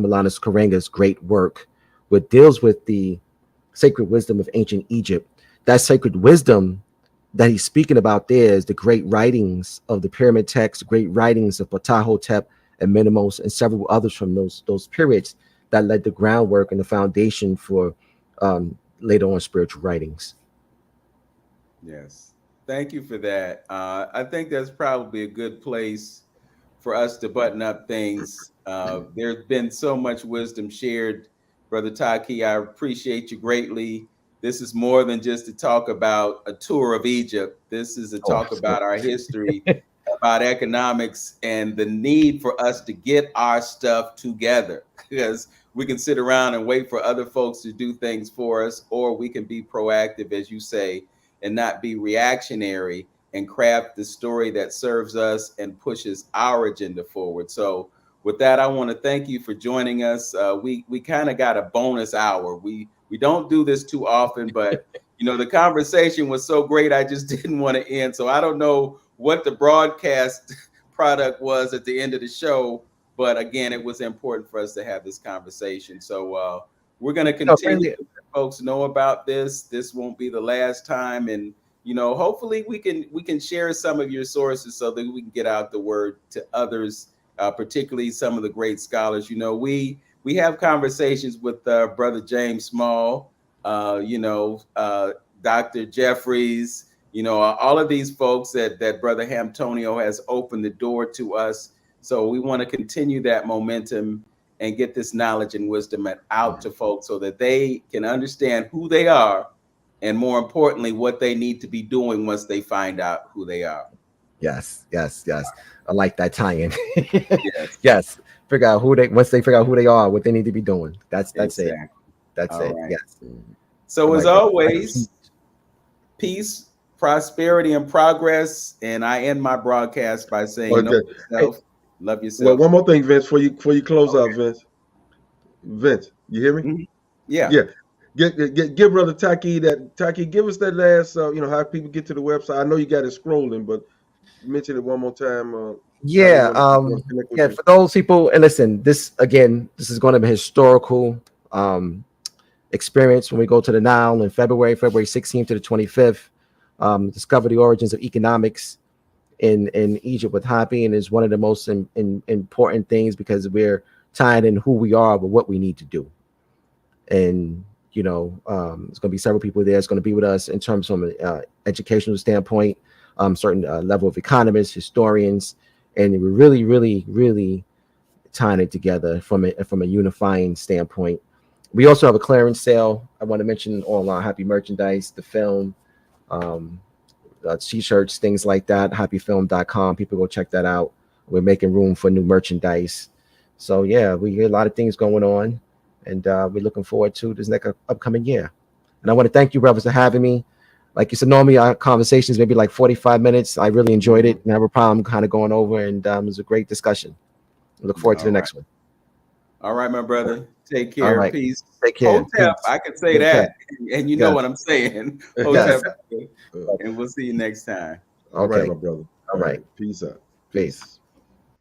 [SPEAKER 2] Milanos Karenga's great work, which deals with the sacred wisdom of ancient Egypt. That sacred wisdom that he's speaking about there is the great writings of the pyramid text, great writings of Ptah Hotep and Menemos and several others from those periods that led the groundwork and the foundation for later on spiritual writings.
[SPEAKER 1] Yes. Thank you for that. I think that's probably a good place for us to button up things. There's been so much wisdom shared, Brother Taki. I appreciate you greatly. This is more than just to talk about a tour of Egypt. This is a
[SPEAKER 2] Oh,
[SPEAKER 1] talk about our history, about economics, and the need for us to get our stuff together. Because we can sit around and wait for other folks to do things for us, or we can be proactive, as you say, and not be reactionary and craft the story that serves us and pushes our agenda forward. So, with that, I want to thank you for joining us. We kind of got a bonus hour. We don't do this too often, but you know the conversation was so great, I just didn't want to end. So I don't know what the broadcast product was at the end of the show, but again, it was important for us to have this conversation. So we're going to
[SPEAKER 2] no,
[SPEAKER 1] continue
[SPEAKER 2] really,
[SPEAKER 1] to let folks know about this. This won't be the last time, and you know, hopefully we can share some of your sources so that we can get out the word to others, particularly some of the great scholars. You know, we have conversations with Brother James Small, Dr. Jeffries, You know, all of these folks that Brother Hamtonio has opened the door to us. So we want to continue that momentum and get this knowledge and wisdom out to folks so that they can understand who they are, and more importantly, what they need to be doing once they find out who they are.
[SPEAKER 2] Yes, yes, yes. I like that tie-in.
[SPEAKER 1] Yes,
[SPEAKER 2] Yes. Figure out who they once they figure out who they are, what they need to be doing. That's it.
[SPEAKER 1] exactly.
[SPEAKER 2] That's
[SPEAKER 1] All
[SPEAKER 2] it.
[SPEAKER 1] right.
[SPEAKER 2] Yes.
[SPEAKER 1] So
[SPEAKER 2] I
[SPEAKER 1] as
[SPEAKER 2] like that.
[SPEAKER 1] always, peace, prosperity, and progress. And I end my broadcast by saying, know
[SPEAKER 3] Okay. Hey,
[SPEAKER 1] yourself, love
[SPEAKER 3] well,
[SPEAKER 1] yourself.
[SPEAKER 3] one more thing, Vince, before you close out,
[SPEAKER 1] Okay.
[SPEAKER 3] Vince. Vince, you hear me?
[SPEAKER 1] Mhm. Yeah.
[SPEAKER 3] Yeah. Give Brother Taaqiy that. Taaqiy, give us that last. How people get to the website. I know you got it scrolling, but mention it one more time. How they
[SPEAKER 2] Yeah.
[SPEAKER 3] want to connect with
[SPEAKER 2] Yeah,
[SPEAKER 3] you.
[SPEAKER 2] for those people, and listen, this again, this is going to be historical experience when we go to the Nile in February 16th to the 25th. Discover the origins of economics in Egypt with Hoppy, and is one of the most important things because we're tied in who we are but what we need to do. And there's going to be several people there. It's going to be with us in terms from an educational standpoint, certain level of economists, historians, and we're really, really, really tying it together from a unifying standpoint. We also have a clearance sale. I want to mention online Happy merchandise, the film, um, t-shirts, things like that. Happyfilm.com. People go check that out. We're making room for new merchandise. So yeah, we get a lot of things going on, and we're looking forward to this next upcoming year. And I want to thank you, brothers, for having me. Like you said, normally our conversations maybe like 45 minutes. I really enjoyed it. Never a problem kind of going over, and it was a great discussion. I look forward to
[SPEAKER 1] All
[SPEAKER 2] the
[SPEAKER 1] right.
[SPEAKER 2] next one.
[SPEAKER 1] All right, my brother. Take
[SPEAKER 2] All
[SPEAKER 1] care.
[SPEAKER 2] right.
[SPEAKER 1] Peace.
[SPEAKER 2] Take care.
[SPEAKER 1] Hotep.
[SPEAKER 2] Peace.
[SPEAKER 1] I could say
[SPEAKER 2] Okay.
[SPEAKER 1] that. And you know
[SPEAKER 2] Yes.
[SPEAKER 1] what I'm saying.
[SPEAKER 2] Yes.
[SPEAKER 1] Hotep. And we'll see you next time.
[SPEAKER 3] All right,
[SPEAKER 2] Okay.
[SPEAKER 3] my brother.
[SPEAKER 2] All right.
[SPEAKER 3] Peace out.
[SPEAKER 2] Peace.